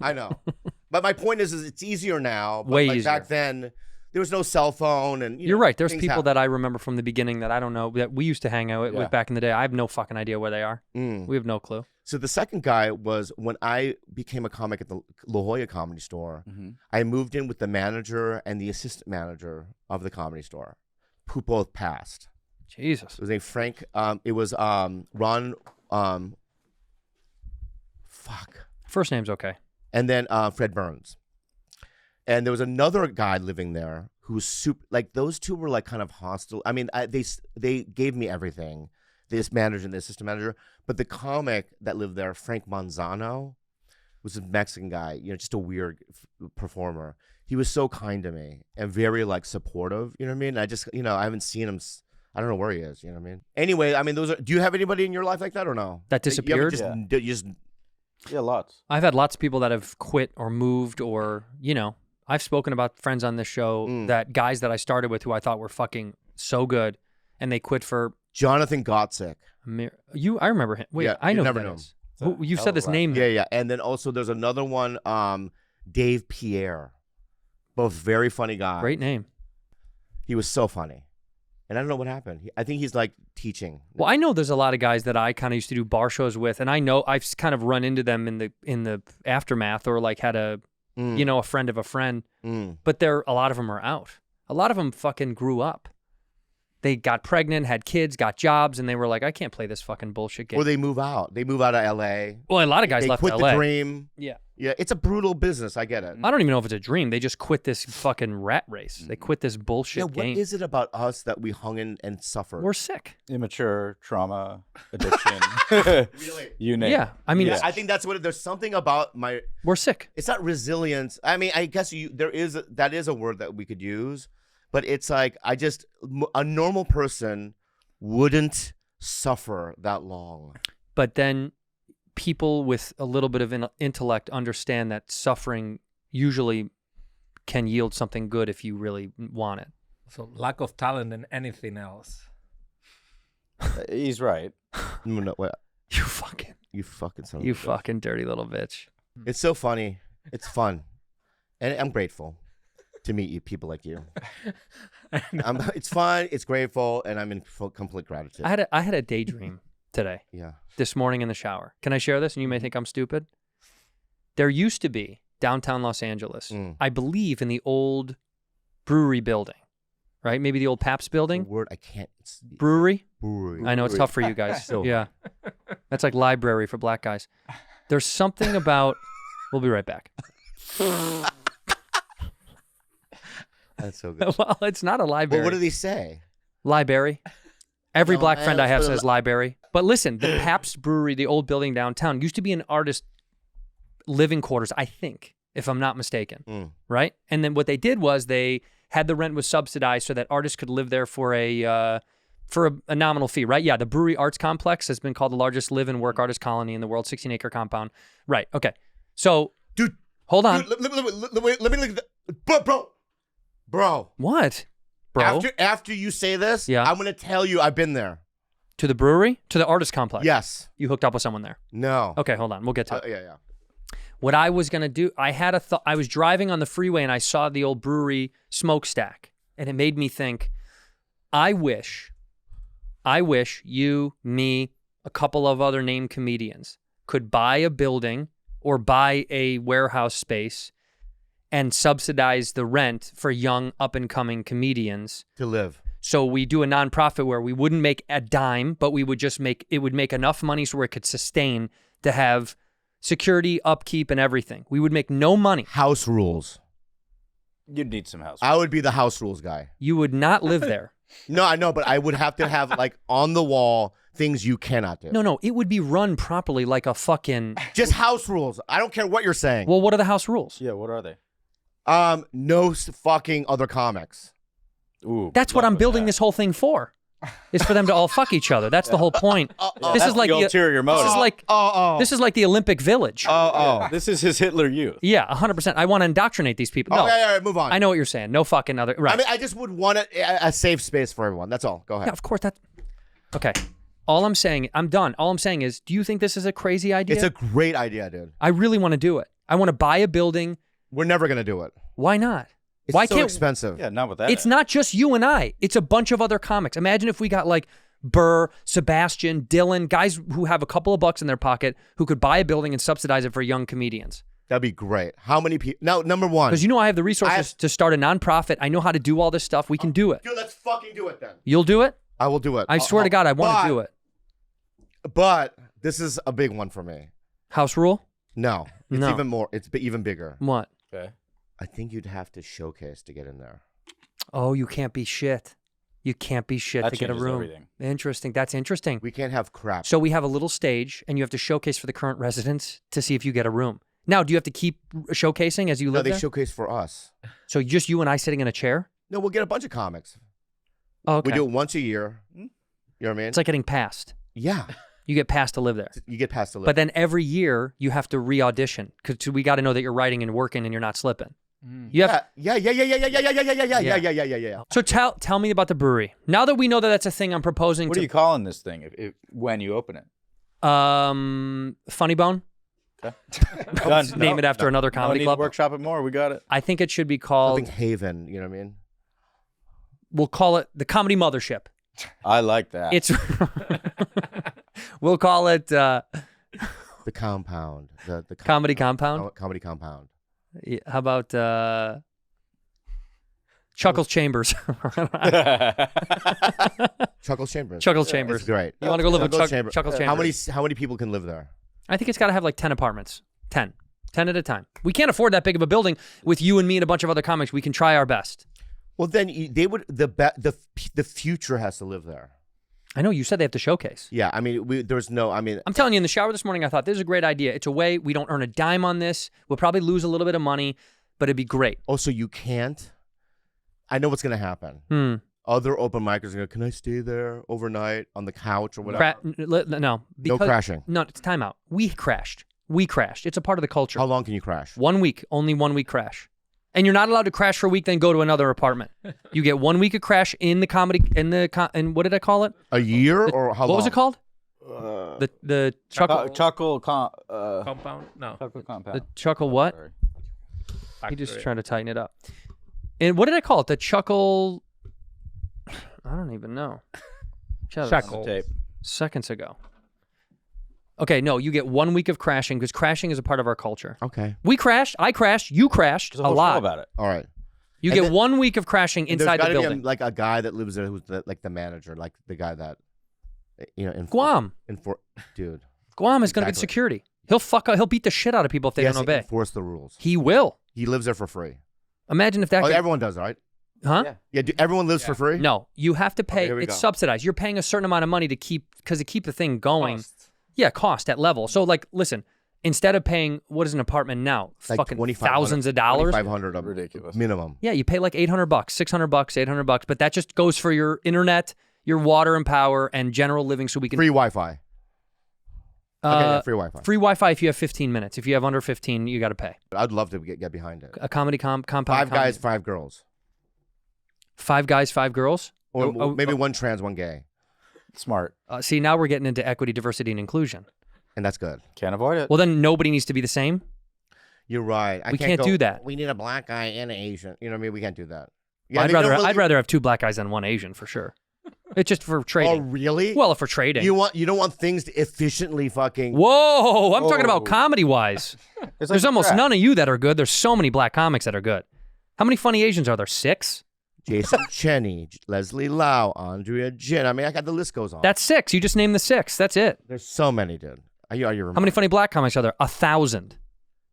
But my point is it's easier now. But Way like easier. Back then, there was no cell phone, and You're right. There's things people happen. that I remember from the beginning that I don't know that we used to hang out Yeah. with back in the day. I have no fucking idea where they are. Mm. We have no clue. So the second guy was when I became a comic at the La Jolla Comedy Store. I moved in with the manager and the assistant manager of the Comedy Store, who both passed. Jesus. It was named Frank. It was Ron. Fuck. First name's okay. And then Fred Burns. And there was another guy living there who was super. Like those two were like kind of hostile. I mean, they gave me everything. This manager and the assistant manager. But the comic that lived there, Frank Manzano, was a Mexican guy. You know, just a weird performer. He was so kind to me and very like supportive. You know what I mean? I just, I haven't seen him. I don't know where he is. You know what I mean? Anyway, I mean, those are. Do you have anybody in your life like that or no? That disappeared? You just Yeah, lots. I've had lots of people that have quit or moved or, I've spoken about friends on this show that guys that I started with who I thought were fucking so good and they quit for Jonathan Gottsick. I remember him. Wait, Yeah, I you know never who that knew is. him. You've Hell said of this a name. Yeah. And then also there's another one, Dave Pierre. Both very funny guys. Great name. He was so funny. And I don't know what happened. I think he's like teaching. Well, I know there's a lot of guys that I kind of used to do bar shows with, and I know I've kind of run into them in the aftermath, or like had a a friend of a friend. But a lot of them are out. A lot of them fucking grew up. They got pregnant, had kids, got jobs, and they were like, I can't play this fucking bullshit game. Or they move out. They move out of L.A. Well, a lot of guys They left quit LA. the dream. Yeah. Yeah, it's a brutal business. I get it. I don't even know if it's a dream. They just quit this fucking rat race. They quit this bullshit Yeah, what game. is it about us that we hung in and suffered? We're sick. Immature, trauma, addiction. Really? You name Yeah. it. I mean, Yeah. I think that's what there's something about we're sick. it's not resilience. I mean, I guess that is a word that we could use, but it's like a normal person wouldn't suffer that long. But then people with a little bit of intellect understand that suffering usually can yield something good if you really want it. So lack of talent in anything else. He's right. No, wait, You fucking son of a you bitch. fucking dirty little bitch. It's so funny. It's fun, and I'm grateful to meet you, people like you. It's fun. It's grateful, and I'm in complete gratitude. I had a daydream today. Yeah. This morning in the shower. Can I share this? And you may think I'm stupid. There used to be downtown Los Angeles, I believe in the old brewery building, right? Maybe the old Pabst The building. word I can't. Brewery? Brewery. I know it's tough for you guys. So Yeah. That's like library for black guys. There's something about, we'll be right back. That's so good. Well, it's not a But library. what do they say? Library. Every No, black man, friend I have that's what says library. But listen, the Pabst Brewery, the old building downtown, used to be an artist living quarters, I think, if I'm not mistaken. Right? And then what they did was they had the rent was subsidized so that artists could live there for a nominal fee, right? Yeah, the Brewery Arts Complex has been called the largest live and work artist colony in the world, 16-acre compound. Right, okay. So, Dude, hold on. Dude, let me look at the... Bro. What? Bro? After you say this, Yeah. I'm going to tell you I've been there. To the brewery? To the artist complex? Yes. You hooked up with someone there? No. Okay, hold on. We'll get to it. Yeah. What I was going to do, I had a thought. I was driving on the freeway and I saw the old brewery smokestack. And it made me think, I wish you, me, a couple of other named comedians could buy a building or buy a warehouse space and subsidize the rent for young up-and-coming comedians. To live. So we do a nonprofit where we wouldn't make a dime, but we would just it would make enough money so where it could sustain to have security, upkeep, and everything. We would make no money. House rules. You'd need some house. I would be the house rules guy. You would not live there. No, I know, but I would have to have like on the wall things you cannot do. No, it would be run properly like a fucking... Just house rules. I don't care what you're saying. Well, what are the house rules? Yeah, what are they? No fucking other comics. Ooh. That's what luck I'm with building that. this whole thing for. is for them to all fuck each other. That's the whole point. This is like the ulterior motive. This is like this is like the Olympic Village. This is his Hitler Youth. Yeah, 100%. I want to indoctrinate these people. No, Okay, all right, move on. I know what you're saying. No fucking other. Right. I mean, I just would want a safe space for everyone. That's all. Go ahead. Yeah, of course. Okay. All I'm saying, I'm done. All I'm saying is, do you think this is a crazy idea? It's a great idea, dude. I really want to do it. I want to buy a building. We're never gonna do it. Why not? It's Why so can't? expensive. Yeah, not with that. It's not just you and I. It's a bunch of other comics. Imagine if we got like Burr, Sebastian, Dylan, guys who have a couple of bucks in their pocket who could buy a building and subsidize it for young comedians. That'd be great. How many people? Now, number one. Because you know I have the resources to start a nonprofit. I know how to do all this stuff. We can do it. Dude, let's fucking do it then. You'll do it? I will do it. I swear to God, I want to do it. But this is a big one for me. House rule? No, it's No. even more. It's even bigger. What? Okay. I think you'd have to showcase to get in there. Oh, you can't be shit. You can't be shit That to get a changes room. everything. Interesting. That's interesting. We can't have crap. So we have a little stage, and you have to showcase for the current residents to see if you get a room. Now, do you have to keep showcasing as you No, live they there? showcase for us. So just you and I sitting in a chair? No, we'll get a bunch of comics. Oh, okay. We do it once a year. You know what I mean? It's like getting passed. Yeah, You get passed to live there. you get past the list. But then every year you have to re-audition because we got to know that you're writing and working and you're not slipping. You have. yeah. So tell me about the brewery. Now that we know that that's a thing, I'm proposing. What are you calling this thing when you open it? Funny Bone. Done. Name it after another comedy club. Workshop it more. We got it. I think it should be called. Something Haven. You know what I mean? We'll call it the Comedy Mothership. I like that. It's. We'll call it The compound. The Comedy Compound. Comedy compound. Yeah, how about Chuckles Chambers? Chuckles Chambers. Chuckles Chambers. It's great. You want to go live in Chuckles Chambers. Chuckles Chambers? How many people can live there? I think it's got to have like 10 apartments. 10 at a time. We can't afford that big of a building with you and me and a bunch of other comics. We can try our best. Well, then they would the future has to live there. I know you said they have to showcase. Yeah, I mean, there's no. I mean, I'm telling you, in the shower this morning, I thought this is a great idea. It's a way we don't earn a dime on this. We'll probably lose a little bit of money, but it'd be great. oh, so you can't. I know what's gonna happen. Other open micers are gonna. Can I stay there overnight on the couch or whatever? No, because, crashing. No, it's timeout. We crashed. It's a part of the culture. How long can you crash? 1 week, only 1 week crash. And you're not allowed to crash for a week, then go to another apartment. You get 1 week of crash in the comedy, and what did I call it? A year or how long? What was it called? The chuckle Chuckle Compound? No. Chuckle compound. The chuckle what? Sorry. He just trying to tighten it up. And what did I call it? The chuckle. I don't even know. Chuckle. Tape. Seconds ago. Okay, no, you get 1 week of crashing because crashing is a part of our culture. Okay. We crashed. I crashed. You crashed There's a a whole show lot. about it. All right. You And get then- 1 week of crashing And inside the there's gotta building. be like a guy that lives there who's like the manager, like the guy that, in Guam. Dude. Guam is going to get Exactly. security. He'll beat the shit out of people if they He don't has to obey. enforce the rules. He will. He lives there for free. Imagine if that. Oh, guy- everyone does, right? huh? Yeah. Everyone lives for free. No, you have to pay. here we It's go. subsidized. You're paying a certain amount of money to keep the thing going. Yeah, cost at level. So like, listen, instead of paying what is an apartment now, Like fucking 2,500 thousands of dollars. 2,500 Ridiculous. minimum. Yeah, you pay like $800, $600, $800, but that just goes for your internet, your water and power, and general living. So we can Free Wi-Fi. Okay, yeah, free Wi-Fi. Free Wi-Fi if you have 15 minutes. If you have under 15, you got to pay. I'd love to get behind it. A comedy compound. 5 guys, 5 girls, 5 guys, 5 girls. or maybe one trans, one gay, Smart. See, now we're getting into equity, diversity, and inclusion. and that's good. Can't avoid it. Well, then nobody needs to be the same. You're right. We can't do that. We need a black guy and an Asian. You know what I mean? We can't do that. I'd rather have 2 black guys than 1 Asian for sure. It's just for Oh, trading. really? Well, if we're trading. You don't want things to efficiently fucking. Whoa, I'm talking about Oh. comedy-wise. It's There's like almost crap. none of you that are good. There's so many black comics that are good. How many funny Asians are there? 6? Jason Cheney, Leslie Lau, Andrea Jin. I mean, the list goes on. That's 6. You just named the 6. That's it. There's so many, dude. Are you How many funny black comics are there? 1,000.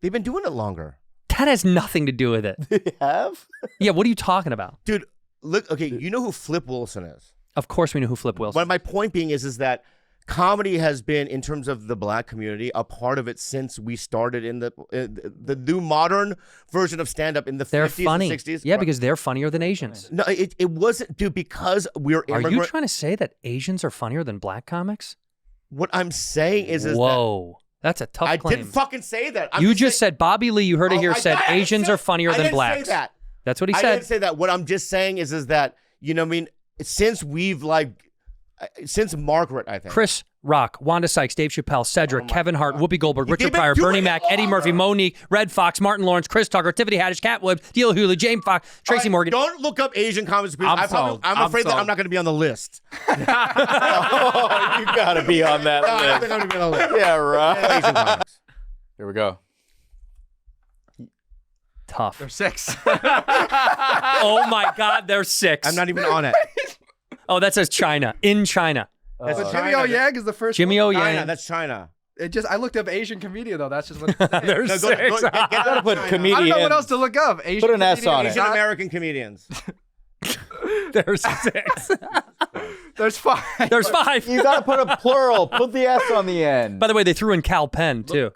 They've been doing it longer, That has nothing to do with it. They have? Yeah, what are you talking about? dude. Look, okay, you know who Flip Wilson is. Of course we know who Flip Wilson. But my point being is that comedy has been, in terms of the black community, a part of it since we started in the new modern version of stand-up in the They're 50s funny. and 60s. Yeah, because they're funnier than Asians. No, it wasn't, dude, because we're Are immigrant. you trying to say that Asians are funnier than black comics? What I'm saying is Whoa. That's a tough I claim. didn't fucking say that. You just said Bobby Lee, you heard it Oh, here, I- said I didn't Asians say- are funnier I than didn't blacks. Say that. That's what he I said. didn't say that. What I'm just saying is that, you know what I mean, since since Margaret, I think. Chris Rock, Wanda Sykes, Dave Chappelle, Cedric, Kevin Hart, Whoopi Goldberg, They've Richard been Pryor, doing Bernie it Mac, Eddie Murphy, longer. Monique, Red Fox, Martin Lawrence, Chris Tucker, Tiffany Haddish, Cat Williams, D.L. Hewley, James Fox, Tracy All right, Morgan. Don't look up Asian comics. I'm I'm sold. I'm afraid that sold. I'm not going to be on the list. Oh, you gotta be on that No, I don't list. think I'm going to be on the list. Yeah, right. Asian comics. Here we go. Tough. They're 6. Oh my God, they're 6. I'm not even on it. Oh, that says China. In China. That's Jimmy China. O Yang is the first. Jimmy one. O China. Yang. That's China. I looked up Asian comedian though. That's just what. It said. They're No, 6. get Gotta put I comedian. don't know what else to look up. Asian Put an S comedian on it. is Asian not- American comedians. There's 6. There's 5. There's 5. You gotta put a plural. Put the S on the end. By the way, they threw in Cal Penn too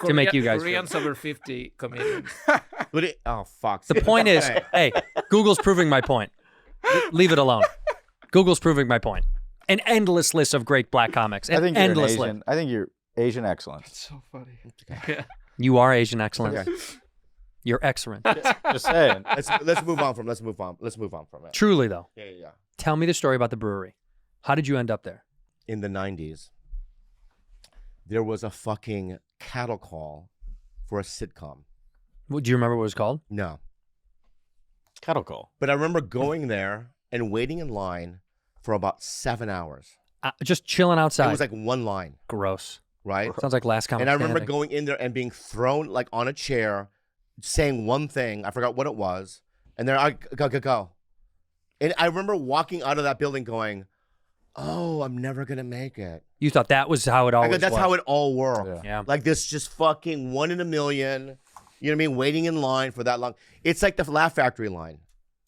to make you guys feel. Koreans over 50 comedians. Oh, fuck. The point is, hey, Google's proving my point. Leave it alone. Google's proving my point. An endless list of great black comics. I An think you're an endless Asian. list. I think you're Asian excellent. So funny. You are Asian excellence. Okay. You're excellent. Just saying. Let's move on from it. Truly though, Yeah. tell me the story about the brewery. How did you end up there? In the 90s, there was a fucking cattle call for a sitcom. Do you remember what it was called? No. Cattle call. But I remember going there and waiting in line for about 7 hours. Just chilling outside. It was like one line, gross. right? Sounds like last comic And I remember standing. going in there and being thrown like on a chair, saying one thing. I forgot what it was. And then I go. And I remember walking out of that building going, oh, I'm never going to make it. You thought that was how it I always go, that's was. how it all worked. Yeah. Like this just fucking 1 in a million, you know what I mean? Waiting in line for that long. It's like the Laugh Factory line.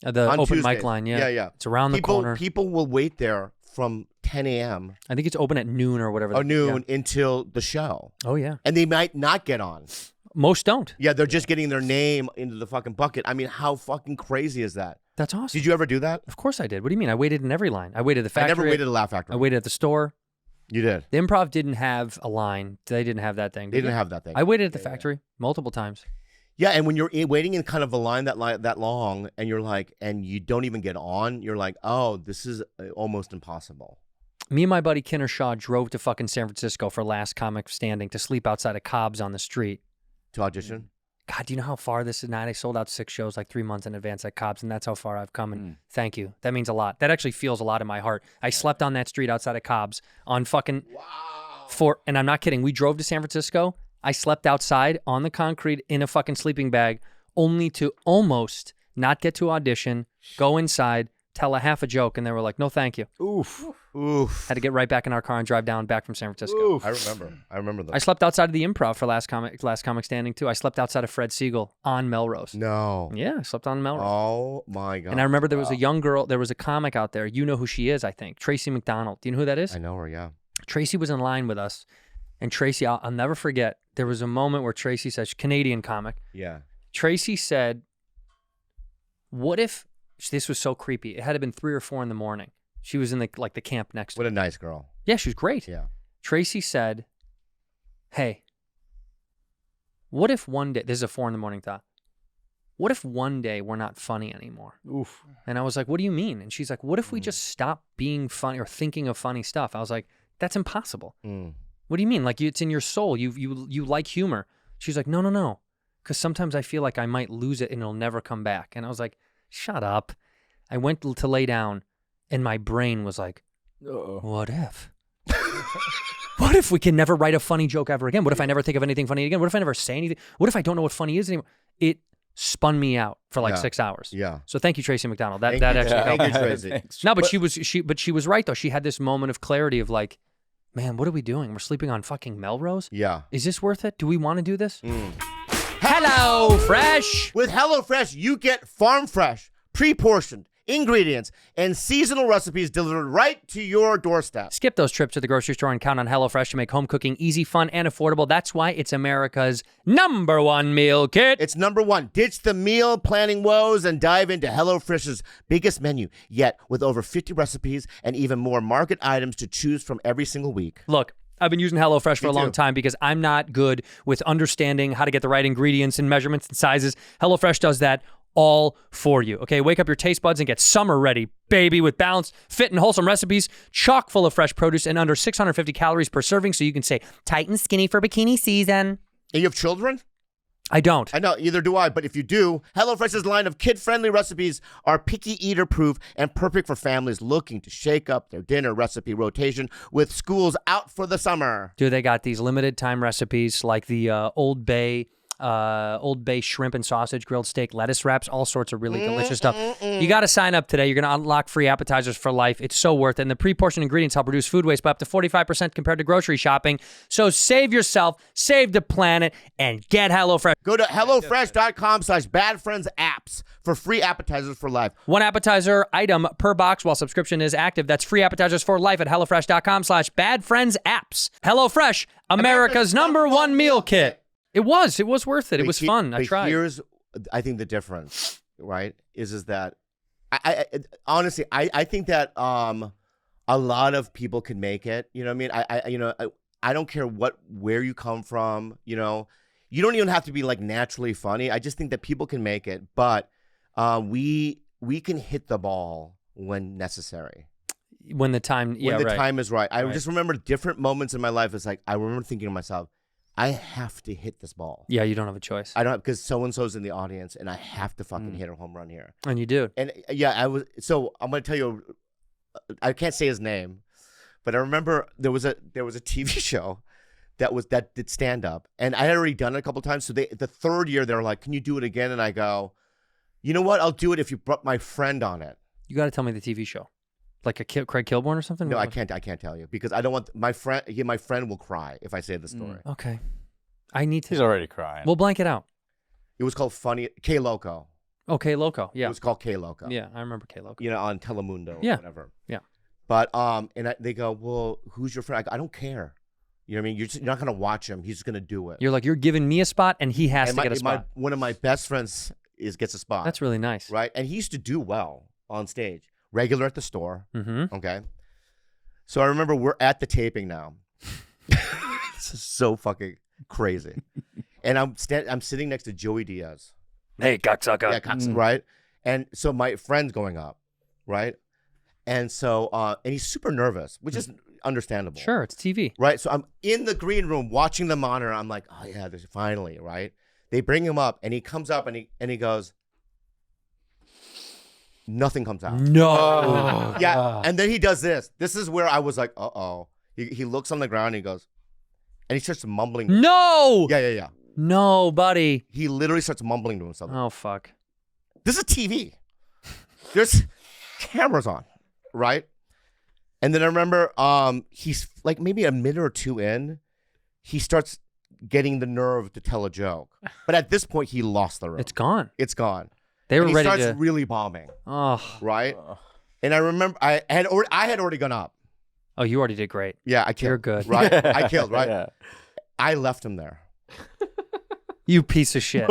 The on open mic Tuesdays. line, yeah. Yeah. It's around the corner. People will wait there from 10 a.m. I think it's open at noon or whatever. or noon until the show. Yeah. Oh, yeah. And they might not get on. Most don't. Yeah, they're just getting their name into the fucking bucket. I mean, how fucking crazy is that? That's awesome. Did you ever do that? Of course I did. What do you mean? I waited in every line. I waited at the factory. I never waited at a Laugh Factory. I waited at the store. You did. The Improv didn't have a line. They didn't have that thing. They didn't have that thing. I waited at the factory multiple times. Yeah, and when you're waiting in kind of a line that long, and you're like, and you don't even get on, you're like, oh, this is almost impossible. Me and my buddy Kinner Shaw drove to fucking San Francisco for Last Comic Standing to sleep outside of Cobb's on the street. To audition? God, do you know how far this is now? I sold out 6 shows like 3 months in advance at Cobb's, and that's how far I've come. And thank you. That means a lot. That actually feels a lot in my heart. I slept on that street outside of Cobb's on fucking and I'm not kidding. We drove to San Francisco. I slept outside on the concrete in a fucking sleeping bag, only to almost not get to audition, go inside, tell a half a joke, and they were like, "No, thank you." Oof. Had to get right back in our car and drive down back from San Francisco. I remember that. I slept outside of the Improv for Last Comic Standing too. I slept outside of Fred Siegel on Melrose. No. Yeah, I slept on Melrose. Oh my god. And I remember there was a young girl. There was a comic out there. You know who she is, I think. Tracy McDonald. Do you know who that is? I know her. Yeah. Tracy was in line with us, and Tracy, I'll never forget. There was a moment where Tracy said, Canadian comic. Yeah. Tracy said, "What if?" This was so creepy. It had to have been 3 or 4 in the morning. She was in the camp next to What a nice girl. Yeah, she was great. Yeah. Tracy said, "Hey, what if one day?" This is a 4 in the morning thought. What if one day we're not funny anymore? Oof. And I was like, "What do you mean?" And she's like, "What if we just stop being funny or thinking of funny stuff?" I was like, "That's impossible." What do you mean? Like it's in your soul. You like humor. She's like, no. Because sometimes I feel like I might lose it and it'll never come back. And I was like, shut up. I went to lay down and my brain was like, what if? What if we can never write a funny joke ever again? What if I never think of anything funny again? What if I never say anything? What if I don't know what funny is anymore? It spun me out for like 6 hours. Yeah. So thank you, Tracy McDonald. That Thank you. actually helped. Thank you, Tracy. No, but she was right though. She had this moment of clarity of like, man, what are we doing? We're sleeping on fucking Melrose? Yeah. Is this worth it? Do we want to do this? Hello Fresh. With HelloFresh, you get farm fresh, pre-portioned, ingredients, and seasonal recipes delivered right to your doorstep. Skip those trips to the grocery store and count on HelloFresh to make home cooking easy, fun, and affordable. That's why it's America's #1 meal kit. It's #1. Ditch the meal planning woes and dive into HelloFresh's biggest menu yet, with over 50 recipes and even more market items to choose from every single week. Look, I've been using HelloFresh for Me a long too. time because I'm not good with understanding how to get the right ingredients and measurements and sizes. HelloFresh does that all for you. Okay, wake up your taste buds and get summer ready, baby, with balanced, fit, and wholesome recipes, chock full of fresh produce and under 650 calories per serving, so you can stay tight and skinny for bikini season. And you have children? I don't. I know, either do I, but if you do, HelloFresh's line of kid-friendly recipes are picky eater-proof and perfect for families looking to shake up their dinner recipe rotation with schools out for the summer. Dude, they got these limited time recipes like the Old Bay shrimp and sausage, grilled steak, lettuce wraps, all sorts of really delicious stuff. You got to sign up today. You're going to unlock free appetizers for life. It's so worth it. And the pre-portioned ingredients help reduce food waste by up to 45% compared to grocery shopping. So save yourself, save the planet, and get HelloFresh. Go to HelloFresh.com/badfriendsapps for free appetizers for life. One appetizer item per box while subscription is active. That's free appetizers for life at HelloFresh.com/badfriendsapps. HelloFresh, America's #1 meal kit. It was worth it. It was fun. I tried. Here's, I think the difference, right, is that I honestly, I think that a lot of people can make it. You know what I mean? I don't care where you come from. You know, you don't even have to be like naturally funny. I just think that people can make it, but we can hit the ball when necessary. When the time, when the right. time is right. I just remember different moments in my life. It's like I remember thinking to myself, I have to hit this ball. Yeah, you don't have a choice. I don't, because so-and-so's in the audience and I have to fucking hit a home run here. And you do. And yeah, so I'm going to tell you, I can't say his name, but I remember there was a TV show that did stand up, and I had already done it a couple times. So the third year, they're like, can you do it again? And I go, you know what? I'll do it if you brought my friend on it. You got to tell me the TV show. Like a Craig Kilborn or something? No, I can't tell you because I don't want my friend. My friend will cry if I say the story. Okay. I need to. He's already crying. We'll blank it out. It was called Funny K Loco. Okay, Loco. Yeah. It was called K Loco. Yeah, I remember K Loco. You know, on Telemundo or Yeah. whatever. Yeah. But they go, well, who's your friend? I don't care. You know what I mean? You're not gonna watch him. He's just gonna do it. You're like, you're giving me a spot, and he has And to get a spot. one of my best friends gets a spot. That's really nice. Right, and he used to do well on stage. Regular at the store. Mm-hmm. Okay. So I remember we're at the taping now. This is so fucking crazy. And I'm sitting next to Joey Diaz. Hey, cocksucker. Yeah, right? And so my friend's going up, right? And so and he's super nervous, which is understandable. Sure, it's TV. Right? So I'm in the green room watching the monitor. I'm like, oh yeah, this finally, right? They bring him up and he comes up and he goes, nothing comes out. No. Yeah, and then he does this. This is where I was like, uh-oh. He looks on the ground and he goes, and he starts mumbling. No. Yeah. No, buddy. He literally starts mumbling to himself. Oh, fuck. This is TV. There's cameras on, right? And then I remember he's like maybe a minute or two in, he starts getting the nerve to tell a joke. But at this point, he lost the room. It's gone. It's gone. They were and he ready starts to. really bombing, Oh. right? And I remember I had already gone up. Oh, you already did great. Yeah, I killed. You're good. Right? I killed, right? Yeah. I left him there. You piece of shit.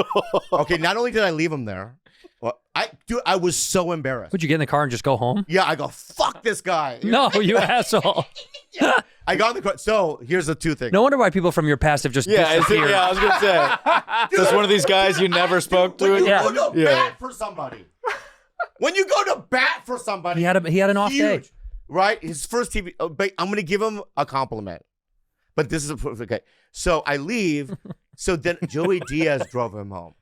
Okay, not only did I leave him there, well, I was so embarrassed. Would you get in the car and just go home? Yeah, I go, fuck this guy. No, you asshole. I got in the car. So here's the two things. No wonder why people from your past have just Yeah, disappeared. I was gonna say. That's one of these guys you never spoke to. When you Yeah. go to bat for somebody. When you go to bat for somebody. He had an off day. huge, right? His first TV. But I'm going to give him a compliment. But this is okay. So I leave. So then Joey Diaz drove him home.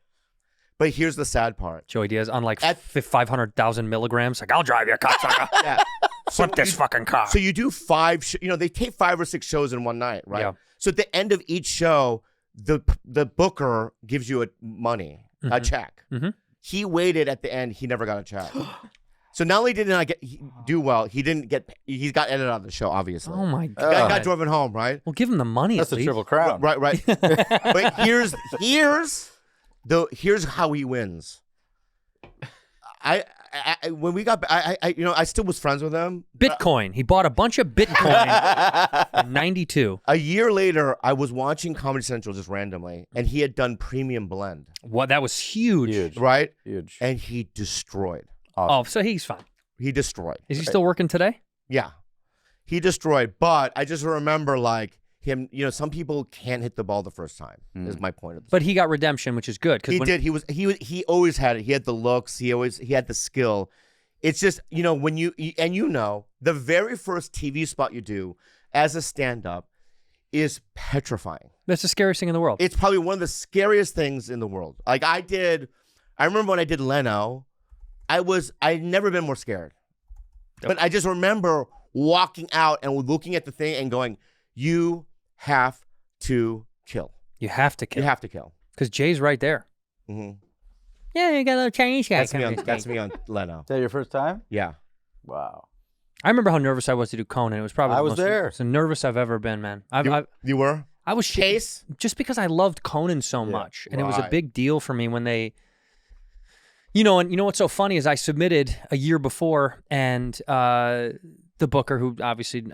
But here's the sad part. Joey Diaz on like 500,000 milligrams. Like, I'll drive you, cocksucker. Yeah. Flip this fucking car. So you do 5. They tape 5 or 6 shows in one night, right? Yeah. So at the end of each show, the booker gives you a check. Mm-hmm. He waited at the end. He never got a check. So not only did not do well, he got edited out of the show, obviously. Oh my The guy god. got driven home, right? Well, give him the money. That's at a least. triple crown. Right. But here's how he wins. when we got, I still was friends with him. Bitcoin. He bought a bunch of Bitcoin in 92. A year later, I was watching Comedy Central just randomly, and he had done Premium Blend. What? That was huge. Right? Huge. And he destroyed. Oh, so he's fine. He destroyed. Is he still working today? Yeah. He destroyed. But I just remember like him, some people can't hit the ball the first time, is my point of this. But he got redemption, which is good. He did. He always had it. He had the looks. He had the skill. It's just, when the very first TV spot you do as a stand-up is petrifying. That's the scariest thing in the world. It's probably one of the scariest things in the world. Like I remember when I did Leno, I'd never been more scared. Yep. But I just remember walking out and looking at the thing and going, you have to kill. You have to kill. You have to kill. Because Jay's right there. Mm-hmm. Yeah, you got a little Chinese guy. That's me on Leno. Is that your first time? Yeah. Wow. I remember how nervous I was to do Conan. It was probably I the was most there. So nervous I've ever been, man. You were? I was Chase? Just because I loved Conan so much. And it was a Right. big deal for me when they, and what's so funny is I submitted a year before and the booker, who obviously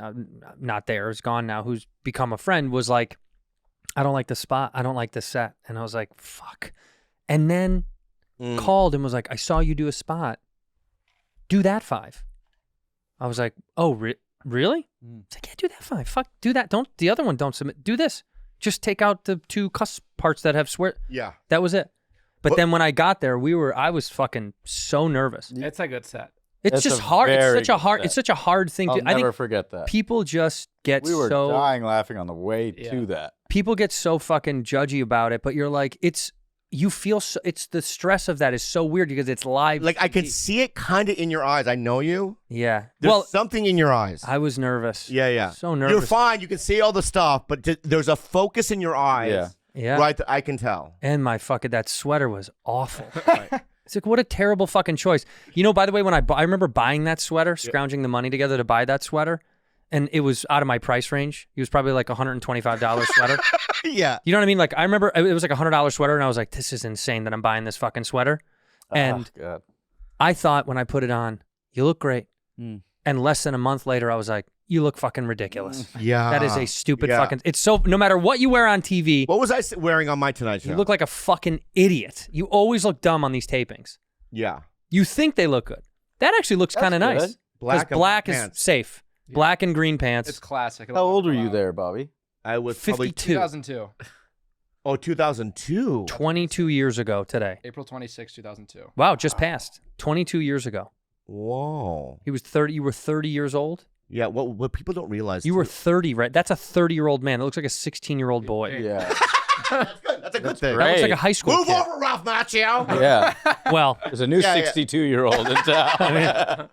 not there, is gone now, who's become a friend, was like, I don't like the spot. I don't like the set. And I was like, fuck. And then called and was like, I saw you do a spot. Do that 5. I was like, oh, really? It's like, yeah, do that 5. Fuck, do that. The other one, don't submit. Do this. Just take out the 2 cuss parts that have swear. Yeah. That was it. But then when I got there, I was fucking so nervous. It's a good set. It's It's just a hard. very It's good set. such a hard thing I'll to. I never think forget that. people just get We were so dying laughing on the way to that. people get so fucking judgy about it. But you're like, you feel so, it's the stress of that is so weird because it's live. Like I TV. could see it kind of in your eyes. I know you. Yeah. There's something in your eyes. I was nervous. Yeah. So nervous. You're fine. You can see all the stuff, but there's a focus in your eyes. Yeah. Right. That I can tell. And that sweater was awful. It's like, what a terrible fucking choice. By the way, when I remember buying that sweater, scrounging the money together to buy that sweater, and it was out of my price range. It was probably like $125 sweater. Yeah. You know what I mean? Like, I remember it was like $100 sweater, and I was like, this is insane that I'm buying this fucking sweater. And God. I thought when I put it on, you look great. And less than a month later, I was like, you look fucking ridiculous. Yeah. That is a stupid fucking... It's so... No matter what you wear on TV... What was I wearing on my Tonight Show? You look like a fucking idiot. You always look dumb on these tapings. Yeah. You think they look good. That actually looks kind of good. nice. Black and black is pants. safe. Black and green pants. It's classic. How old were you there, Bobby? I was 52. 2002. Oh, 2002. 22 years ago today. April 26, 2002. Wow, just passed. 22 years ago. Whoa. He was 30. You were 30 years old? Yeah, what people don't realize. You were 30, right? That's a 30-year-old man. It looks like a 16-year-old boy. Yeah. That's good. That's a good thing. That looks like a Great. high school Move kid. over, Ralph Macchio. Yeah. Well, There's a new Yeah, yeah. 62-year-old in town.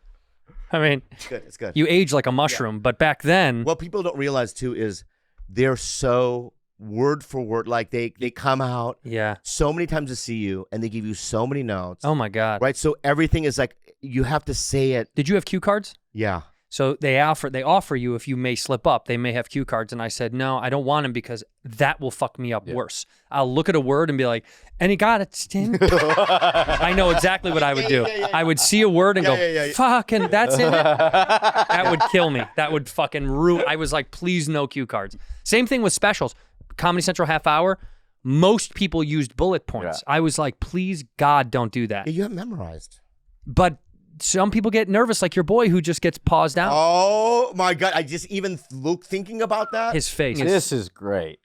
I mean, It's good. It's good. you age like a mushroom, but back then... What people don't realize too is they're so word for word, like they come out Yeah. so many times to see you, and they give you so many notes. Oh, my God. Right. So everything is like you have to say it. Did you have cue cards? Yeah. So they offer you, if you may slip up, they may have cue cards. And I said, no, I don't want them because that will fuck me up worse. I'll look at a word and be like, and he got it, Stin. I know exactly what I would do. I would see a word and go, fucking, that's in it. That would kill me. That would fucking ruin. I was like, please no cue cards. Same thing with specials. Comedy Central half hour. Most people used bullet points. I was like, please, God, don't do that. Yeah, you have memorized. But some people get nervous, like your boy who just gets paused out. Oh my God! I just even thinking about that. His face. This is great.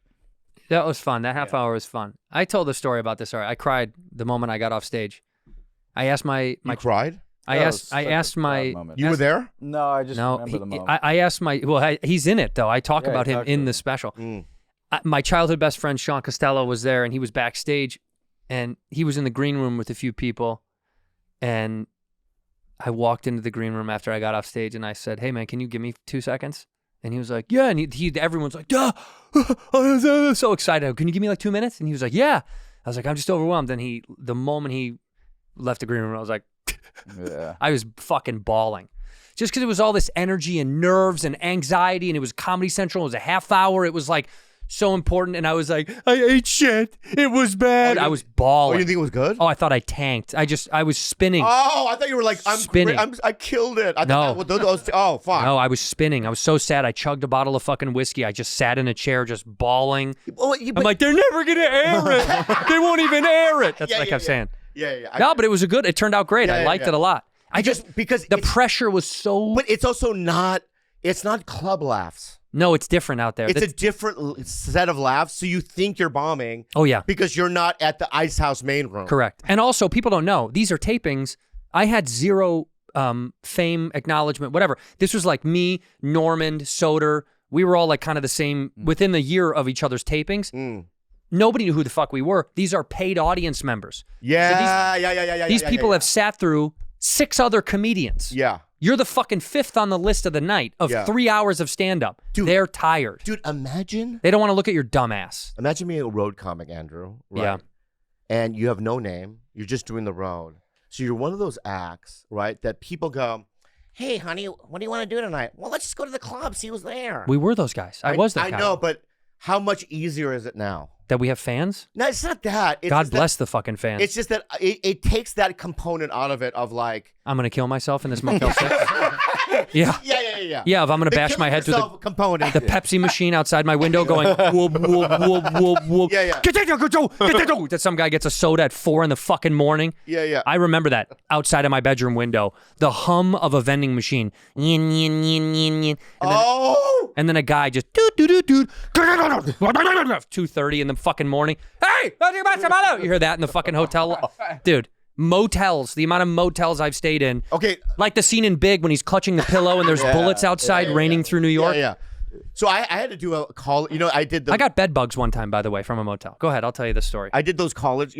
That was fun. That half hour was fun. I told the story about this. All right, I cried the moment I got off stage. I asked my You cried? I That was asked such a my proud moment. You were there? No, I just no. remember the moment. I asked my he's in it though. I talk Yeah, about you him talked in to the him. special. My childhood best friend Sean Costello was there, and he was backstage, and he was in the green room with a few people, and I walked into the green room after I got off stage, and I said, "Hey man, can you give me 2 seconds?" And he was like, "Yeah." And everyone's like, "Yeah, I'm so excited. Can you give me like 2 minutes?" And he was like, "Yeah." I was like, "I'm just overwhelmed." And the moment he left the green room, I was like, Yeah. I was fucking bawling. Just because it was all this energy and nerves and anxiety, and it was Comedy Central. It was a half hour. It was like so important, and I was like, I ate shit. It was bad. I was bawling. Oh, you think it was good? Oh, I thought I tanked. I was spinning. Oh, I thought you were like, Spinning. I killed it. I No. thought oh, fuck. No, I was spinning. I was so sad. I chugged a bottle of fucking whiskey. I just sat in a chair, just bawling. Well, I'm like, they're never gonna air it. They won't even air it. That's what I kept saying. Yeah. No, but it was it turned out great. Yeah, I yeah, liked yeah. it a lot. Because the pressure was so. But it's also not. It's not club laughs. No, it's different out there. It's a different set of laughs. So you think you're bombing. Oh yeah. Because you're not at the Ice House main room. Correct. And also, people don't know these are tapings. I had zero fame, acknowledgement, whatever. This was like me, Normand, Soder. We were all like kind of the same within the year of each other's tapings. Nobody knew who the fuck we were. These are paid audience members. Yeah, So these people have sat through 6 other comedians. Yeah. You're the fucking 5th on the list of the night of 3 hours of stand-up. They're tired. Dude, imagine. They don't want to look at your dumb ass. Imagine being a road comic, Andrew. Right? Yeah. And you have no name. You're just doing the road. So you're one of those acts, right, that people go, hey, honey, what do you want to do tonight? Well, let's just go to the club, see who's there. We were those guys. I was that guy. I know, but how much easier is it now? That we have fans? No, it's not that. It's God just bless that, the fucking fans. It's just that it takes that component out of it of like... I'm going to kill myself in this Motel 6. Yeah. Yeah. Yeah, if I'm going to bash my head through the component. The Pepsi machine outside my window going whoop, whoop, whoop, whoop, whoop. Yeah. That some guy gets a soda at 4 in the fucking morning. Yeah. I remember that outside of my bedroom window. The hum of a vending machine. Yin, yin, yin, yin, yin. And then a guy just 2:30 in the fucking morning. Hey, you hear that in the fucking hotel? Dude. Motels, the amount of motels I've stayed in. Okay. Like the scene in Big when he's clutching the pillow and there's bullets outside raining through New York. Yeah. So I had to do a call. You know, I got bed bugs one time, by the way, from a motel. Go ahead, I'll tell you the story. I did those college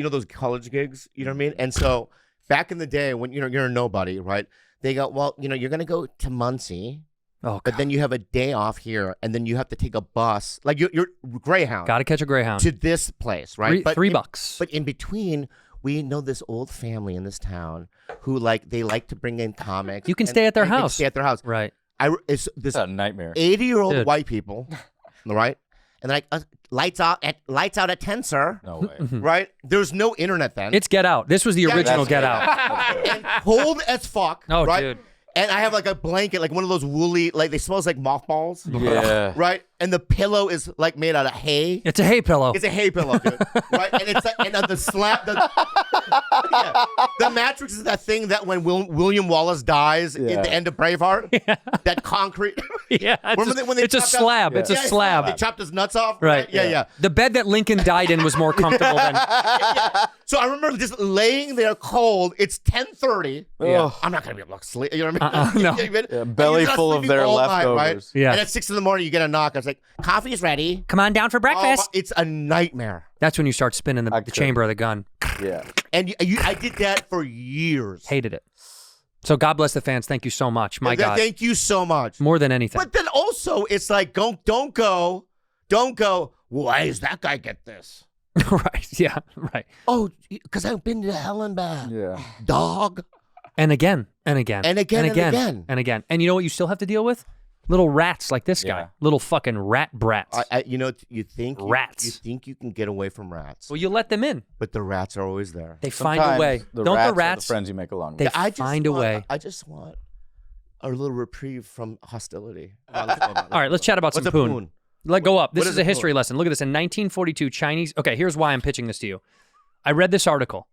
gigs. You know what I mean? And so back in the day when you're a nobody, right? They go, well, you're gonna go to Muncie. Oh, but then you have a day off here, and then you have to take a bus, like you're Greyhound. Got to catch a Greyhound to this place, right? $3. But in between, we know this old family in this town who they like to bring in comics. You can stay at their house. Stay at their house, right? It's this a nightmare. 80-year-old white people, right? And they're like, lights out at 10, sir. No way. Right? There's no internet then. It's Get Out. This was the original Get Out. And cold as fuck. Oh, right? dude. And I have like a blanket, like one of those woolly, they smells like mothballs. Yeah. Right? And the pillow is made out of hay. It's a hay pillow. It's a hay pillow, dude. Right? And it's and on the slab, the mattress is that thing that when William Wallace dies in the end of Braveheart, that concrete. Yeah. It's a slab. It's a slab. They chopped his nuts off. Right. Yeah. The bed that Lincoln died in was more comfortable than. So I remember just laying there cold. It's 10:30. Yeah. I'm not gonna be able to sleep. You know what I mean? No. Belly full of their leftovers. Right? Yeah. And at 6 in the morning, you get a knock. I was like, "Coffee's ready. Come on down for breakfast." It's a nightmare. That's when you start spinning the chamber of the gun. Yeah. And I did that for years. Hated it. So God bless the fans. Thank you so much. My God. Thank you so much. More than anything. But then also, it's like, don't go. Why does that guy get this? Right. Yeah. Right. Oh, because I've been to hell and back. Yeah. Dog. And again. And again. And again. And And again. again. And again. And you know what you still have to deal with? Little rats like this guy. Yeah. Little fucking rat brats. You think Rats. You think you can get away from rats, Well, you let them in. but the rats are always there. They find a way. The Don't rats the rats? are the friends you make along They with. find a way. I just want a little reprieve from hostility. All right, let's chat about What's some a Poon. Poon? Let go up. This What is is a a history Poon? lesson. Look at this. In 1942, Chinese. Okay, here's why I'm pitching this to you. I read this article,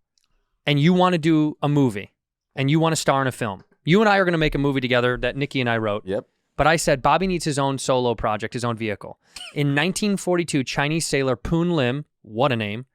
and you want to do a movie, and you want to star in a film. You and I are going to make a movie together that Nikki and I wrote. Yep. But I said Bobby needs his own solo project, his own vehicle. In 1942, Chinese sailor Poon Lim, what a name,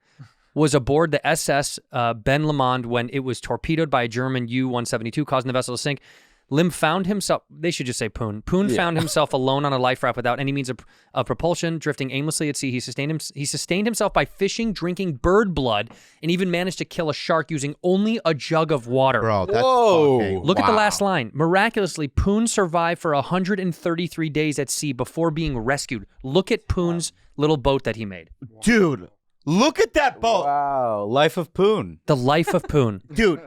was aboard the SS Ben Lamond when it was torpedoed by a German U-172, causing the vessel to sink. Lim found himself, they should just say Poon. Poon found himself alone on a life raft without any means of propulsion, drifting aimlessly at sea. He sustained himself by fishing, drinking bird blood, and even managed to kill a shark using only a jug of water. Bro, that's Whoa. fucking Look at the wow. last line. Miraculously, Poon survived for 133 days at sea before being rescued. Look at Poon's little boat that he made. Dude, look at that boat. Wow. Life of Poon. The life of Poon. Dude,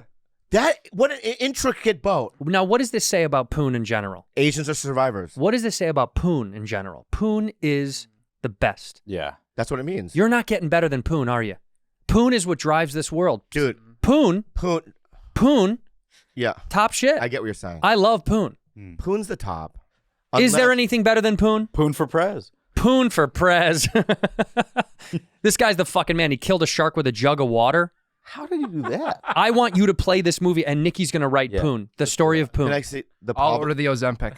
what an intricate boat. Now, what does this say about Poon in general? Asians are survivors. What does this say about Poon in general? Poon is The best. Yeah. That's what it means. You're not getting better than Poon, are you? Poon is what drives this world. Dude. Poon, Yeah. top shit. I get what you're saying. I love Poon. Poon's the top. Is there Unless- anything better than Poon? Poon for Prez. Poon for Prez. This guy's the fucking man. He killed a shark with a jug of water. How did he do that? I want you to play this movie, and Nikki's going to write Poon, the story of Poon. Can I say the I'll problem? order the Ozempic.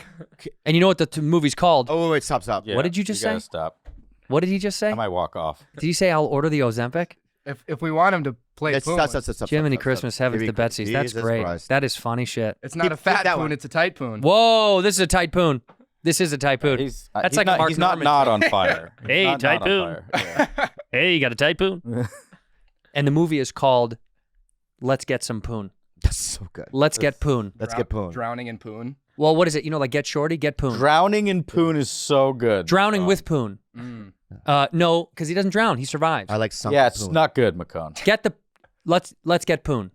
And you know what the movie's called? Oh, wait, stop. Yeah, What did you just gotta say? Stop. What did he just say? I might walk off. Did he say, I'll order the Ozempic? If we want him to play Let's Poon, stop. Jiminy Christmas, heavens to Betsy's. That's Jesus great. Christ. That is funny shit. it's not a Keep fat that Poon, one. it's a tight Poon. Whoa, this is a tight Poon. This is a tight Poon. That's like not, a Mark he's not Norman not thing. on fire. He's Hey, not tight not on Poon. fire. Yeah. Hey, you got a tight Poon? And the movie is called Let's Get Some Poon. That's so good. Let's Get Poon. Let's get Poon. Drowning in Poon. Well, what is it? You know, like Get Shorty, Get Poon. Drowning in Poon is so good. Drowning Oh. with Poon. Mm. No, because he doesn't drown. He survives. I like some. Yeah, it's Poon. not good, McCone. Get the let's get Poon,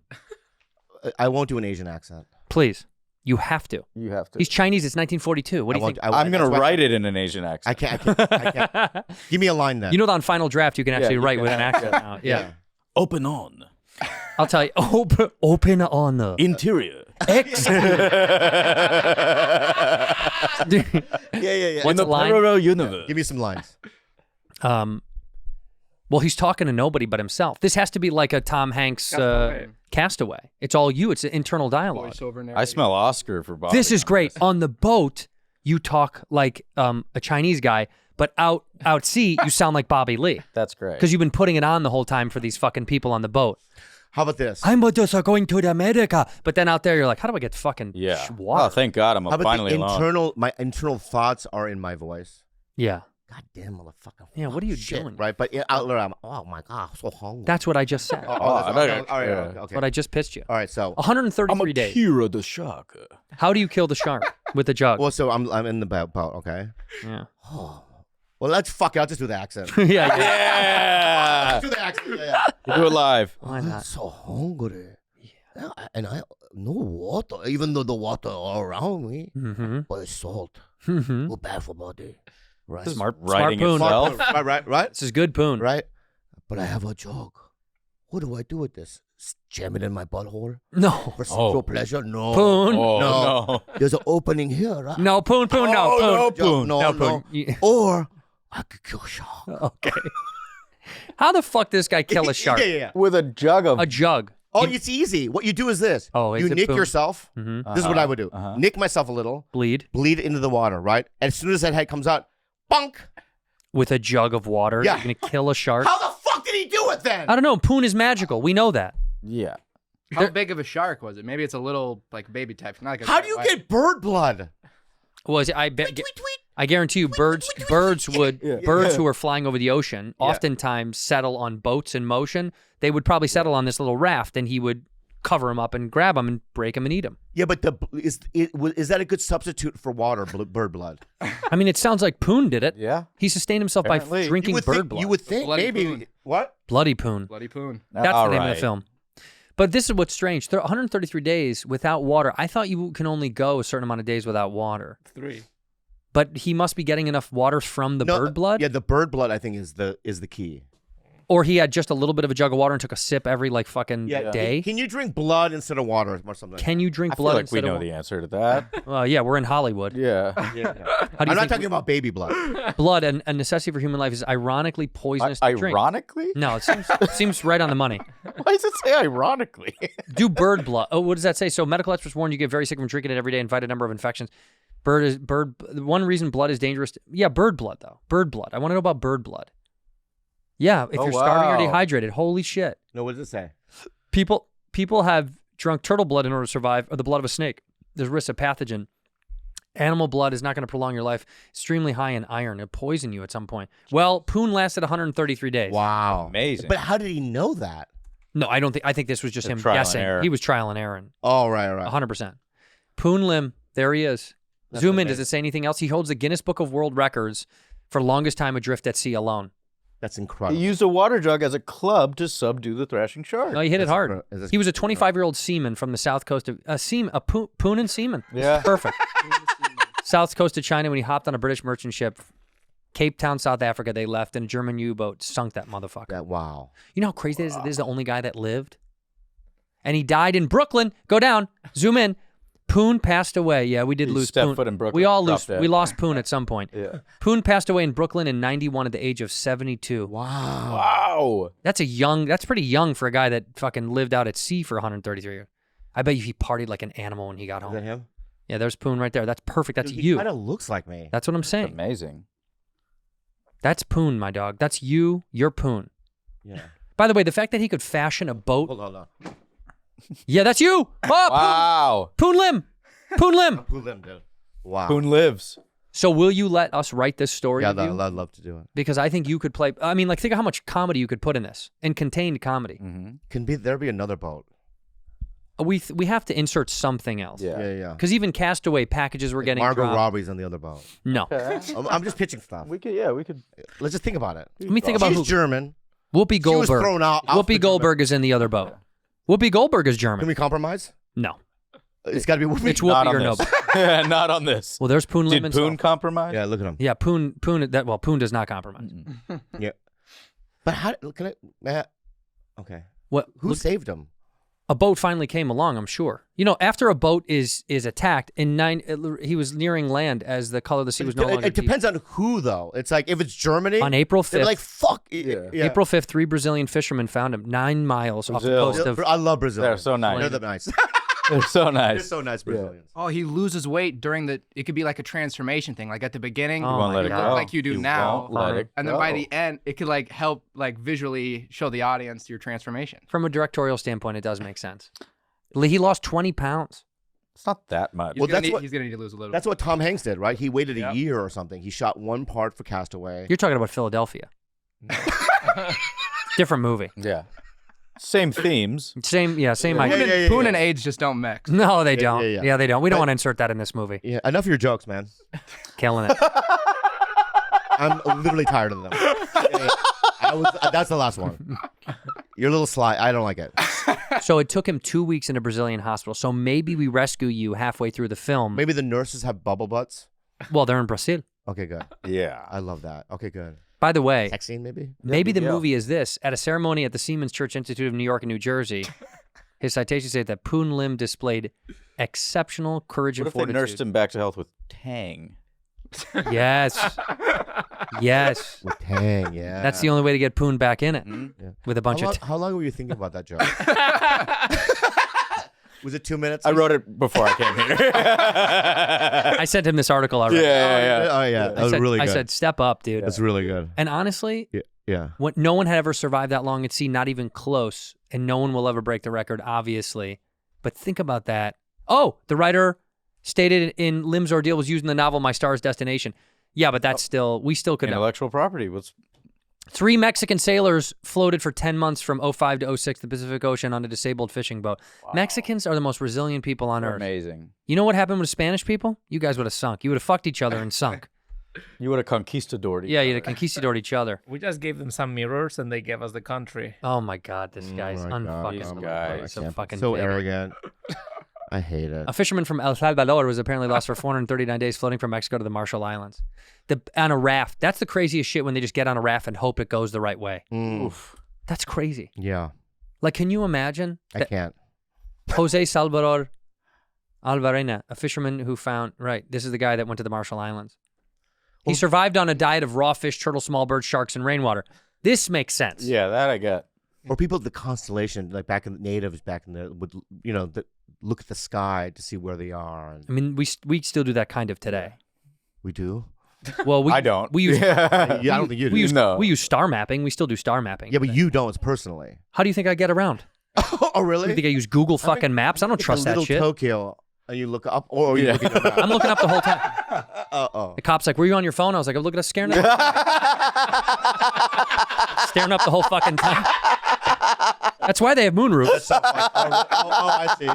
I won't do an Asian accent. please. You have to. You have to. He's Chinese. It's 1942. What do you think? I'm gonna that's why- write it in an Asian accent. I can't. Give me a line then. You know that on Final Draft you can actually you write can. with an accent now. Yeah. Open on. I'll tell you. Open on the Interior. Yeah. What's in the a line? parallel universe. Give me some lines. Well, he's talking to nobody but himself. This has to be like a Tom Hanks Castaway. It's all you. It's an internal dialogue. Voiceover I narrator. smell Oscar for Bobby. This is great. On the boat, you talk like a Chinese guy, but out sea, you sound like Bobby Lee. That's great. Because you've been putting it on the whole time for these fucking people on the boat. How about this? I'm just going to the America. But then out there, you're like, how do I get fucking Yeah. water? Oh, thank God I'm How about finally the alone. my internal thoughts are in my voice. Yeah. God damn, motherfucker. Yeah, what are you Shit, doing? Right, but out loud, I'm, oh my God, I'm so hungry. That's what I just said. that's- I bet it- all right, yeah. okay. That's what I just pitched you. All right, so 133 days. Kira the shark. How do you kill the shark? With a jug. well, so I'm in the boat, okay. Yeah. Well, let's fuck it. I'll just do the accent. yeah. Yeah. do the accent. Yeah. You do it live. Why I'm not? so hungry. Yeah, and I no water, even though the water all around me, Mm-hmm. but it's salt. Mm-hmm. Go bad for body. Right. Smart Smart writing Poon. itself. right. This is good, Poon. Right. But I have a jug. What do I do with this? Jam it in my butthole No. for sexual pleasure? No. Poon. Oh, No. no. There's an opening here, right? No, Poon, Poon, no, Oh, Poon. no, Jug, Poon. No, No, no. Poon. You- Or I could kill a shark. Okay. How the fuck does this guy kill a shark? Yeah. With a jug of. A jug. Oh, it's easy. What you do is this. Oh, is you it nick Poon? yourself. Mm-hmm. This is what I would do. Nick myself a little. Bleed Bleed it into the water, right? And as soon as that head comes out, bunk. with a jug of water. Yeah. You're going to kill a shark. How the fuck did he do it then? I don't know. Poon is magical. We know that. Yeah. How big of a shark was it? Maybe it's a little like baby type. Not like a How do you get bird blood? Was I bet? I guarantee you, birds who are flying over the ocean oftentimes settle on boats in motion. They would probably settle on this little raft, and he would cover them up and grab them and break them and eat them. Yeah, but is that a good substitute for water, bird blood? I mean, it sounds like Poon did it. Yeah. He sustained himself by Apparently. drinking bird blood. You would think Bloody maybe Poon. what? Bloody Poon. Bloody Poon. That's All the name of right. the film. But this is what's strange. 133 days without water. I thought you can only go a certain amount of days without water. 3. But he must be getting enough water from the bird blood. Yeah, the bird blood I think is the key. Or he had just a little bit of a jug of water and took a sip every like fucking day. Can you drink blood instead of water or something? Can you drink I feel blood like we instead know of the answer to that. Well, yeah, we're in Hollywood. Yeah. How do you I'm not think talking about baby blood. blood and a necessity for human life is ironically poisonous to drink? Ironically? No, it seems right on the money. Why does it say ironically? Do bird blood. Oh, what does that say? So medical experts warn you get very sick from drinking it every day, invite a number of infections. One reason blood is dangerous. Yeah, bird blood though. Bird blood. I want to know about bird blood. Yeah, if Oh, you're starving or wow. dehydrated, holy shit. No, what does it say? People have drunk turtle blood in order to survive, or the blood of a snake. There's risk of pathogen. Animal blood is not going to prolong your life. Extremely high in iron. It'll poison you at some point. Well, Poon lasted 133 days. Wow, Amazing. But how did he know that? No, I don't think. I think this was just The him trial and guessing. error. He was trial and error. Oh, right. 100%. Poon Lim, there he is. That's Zoom in. amazing. Does it say anything else? He holds the Guinness Book of World Records for longest time adrift at sea alone. That's He incredible. used a water jug as a club to subdue the thrashing shark. No, he hit it That's hard. incredible. That's He was a 25-year-old seaman from the south coast of Poon and seaman. Yeah. Perfect. South coast of China when he hopped on a British merchant ship Cape Town, South Africa. They left, and a German U-boat sunk that motherfucker. Wow. You know how crazy it is? This is the only guy that lived, and he died in Brooklyn. Go down, zoom in. Poon passed away. Yeah, we did lose stepped Poon. foot in Brooklyn, We all dropped lose. dead. We lost Poon at some point. Yeah. Poon passed away in Brooklyn in '91 at the age of 72. Wow. That's pretty young for a guy that fucking lived out at sea for 133 years. I bet you he partied like an animal when he got Is home. that him? Yeah, there's Poon right there. That's perfect. That's Dude, you. He kind of looks like me. That's what I'm saying. Amazing. That's Poon, my dog. That's you. You're Poon. Yeah. By the way, the fact that he could fashion a boat. Hold on. Yeah, that's you. Oh, Wow. Poon Lim. Poon Lim. Who them, dude? Wow. Poon lives. So will you let us write this story? Yeah, of you? I'd love to do it. Because I think you could play. I mean, like, think of how much comedy you could put in this, and contained comedy. Can there be another boat? We have to insert something else. Yeah. Because even Castaway packages were getting Margot dropped. Robbie's on the other boat. No. I'm just pitching stuff. We could. Let's just think about it. Let me think about She's who. German. Whoopi She was Goldberg. thrown out the Whoopi German- Goldberg is in the other boat. Whoopi Goldberg is German. Can we compromise? No. It's got to be Whoopi. It's Whoopi Not or on nobody. this. Not on this. Well, there's Poon Lim Did himself. Poon compromise? Yeah, look at him. Yeah, Poon. Poon does not compromise. Yeah. But how can okay. What? Who Look, saved him? a boat finally came along, I'm sure. You know, after a boat is attacked, he was nearing land as the color of the sea was no longer It depends on who, though. It's like if it's Germany. On April 5th. They're like, fuck. Yeah. April 5th, 3 Brazilian fishermen found him 9 miles off the Brazil. coast of... I love Brazil. They're so nice. They're the nice. They're so nice. They're so nice, Brazilians. Oh, he loses weight during the. It could be like a transformation thing. Like at the beginning, Oh, You won't my let it you God. go. look like you do You now, won't let it and then by go. the end, it could like help like visually show the audience your transformation. From a directorial standpoint, it does make sense. He lost 20 pounds. It's not that much. He's Well, gonna that's need, what- he's gonna need to lose a little. That's what Tom Hanks did, right? He waited a Yep. year or something. He shot one part for Castaway. You're talking about Philadelphia. Different movie. Yeah. Same themes. Same Yeah, idea. yeah, Poon yeah. and AIDS just don't mix. No, they Yeah, don't. yeah, yeah. They don't. We don't But- want to insert that in this movie. Yeah, enough of your jokes, man. Killing it. I'm literally tired of them. That's the last one. You're a little sly. I don't like it. So it took him 2 weeks in a Brazilian hospital. So maybe we rescue you halfway through the film. Maybe the nurses have bubble butts. Well, they're in Brazil. Okay, good. Yeah. I love that. Okay, good. By the way, Sex scene, maybe? maybe the yeah. movie is this. At a ceremony at the Seamen's Church Institute of New York and New Jersey, his citations say that Poon Lim displayed exceptional courage What and if they fortitude. nursed him back to health with Tang? Yes. Yes. With Tang, yeah. That's the only way to get Poon back in it. Yeah. With a bunch how, of... long, how long were you thinking about that joke? Was it 2 minutes? I wrote it before I came here. I sent him this article already. yeah. Oh, yeah. That was really good. I said, step up, dude. That's really good. And honestly, Yeah. no one had ever survived that long at sea, not even close, and no one will ever break the record, obviously. But think about that. Oh, the writer stated in Lim's ordeal was used in the novel My Star's Destination. Yeah, but that's we still could know. Intellectual property was 3 Mexican sailors floated for 10 months from 05 to 06 the Pacific Ocean on a disabled fishing boat. Mexicans are the most resilient people on earth. amazing. You know what happened with Spanish people? You guys would have sunk. You would have fucked each other and sunk. You would have conquistadored each Yeah, you'd other. have conquistadored each other. We just gave them some mirrors and they gave us the country. Oh my God, this guy's my God, unfucking this guy. He's a fucking So bigot. arrogant. I hate it. A fisherman from El Salvador was apparently lost for 439 days floating from Mexico to the Marshall Islands. On a raft. That's the craziest shit when they just get on a raft and hope it goes the right way. Oof. That's crazy. Yeah. Like, can you imagine I that can't. Jose Salvador Alvarena, a fisherman who found, this is the guy that went to the Marshall Islands. He survived on a diet of raw fish, turtle, small birds, sharks, and rainwater. This makes sense. Yeah, that I get. Or people, the constellation, like back in the natives back in the, would, look at the sky to see where they are. And I mean, we still do that kind of today. we do? Well, I don't. We use, Yeah, I don't think you do. we use, No. we use star mapping. We still do star mapping. Yeah, but you don't personally. How do you think I get around? Oh, really? You think I use Google fucking Maps? I don't It's trust a that little shit. Tokyo, and you look up, or you look at the map. I'm looking up the whole time. Uh-oh. The cop's like, were you on your phone? I was like, I'm looking at staring up. Staring up the whole fucking time. That's why they have moonroofs. I see.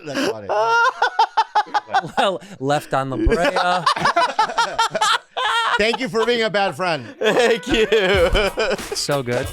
That's funny. Well, left on La Brea. Thank you for being a bad friend. Thank you. So good.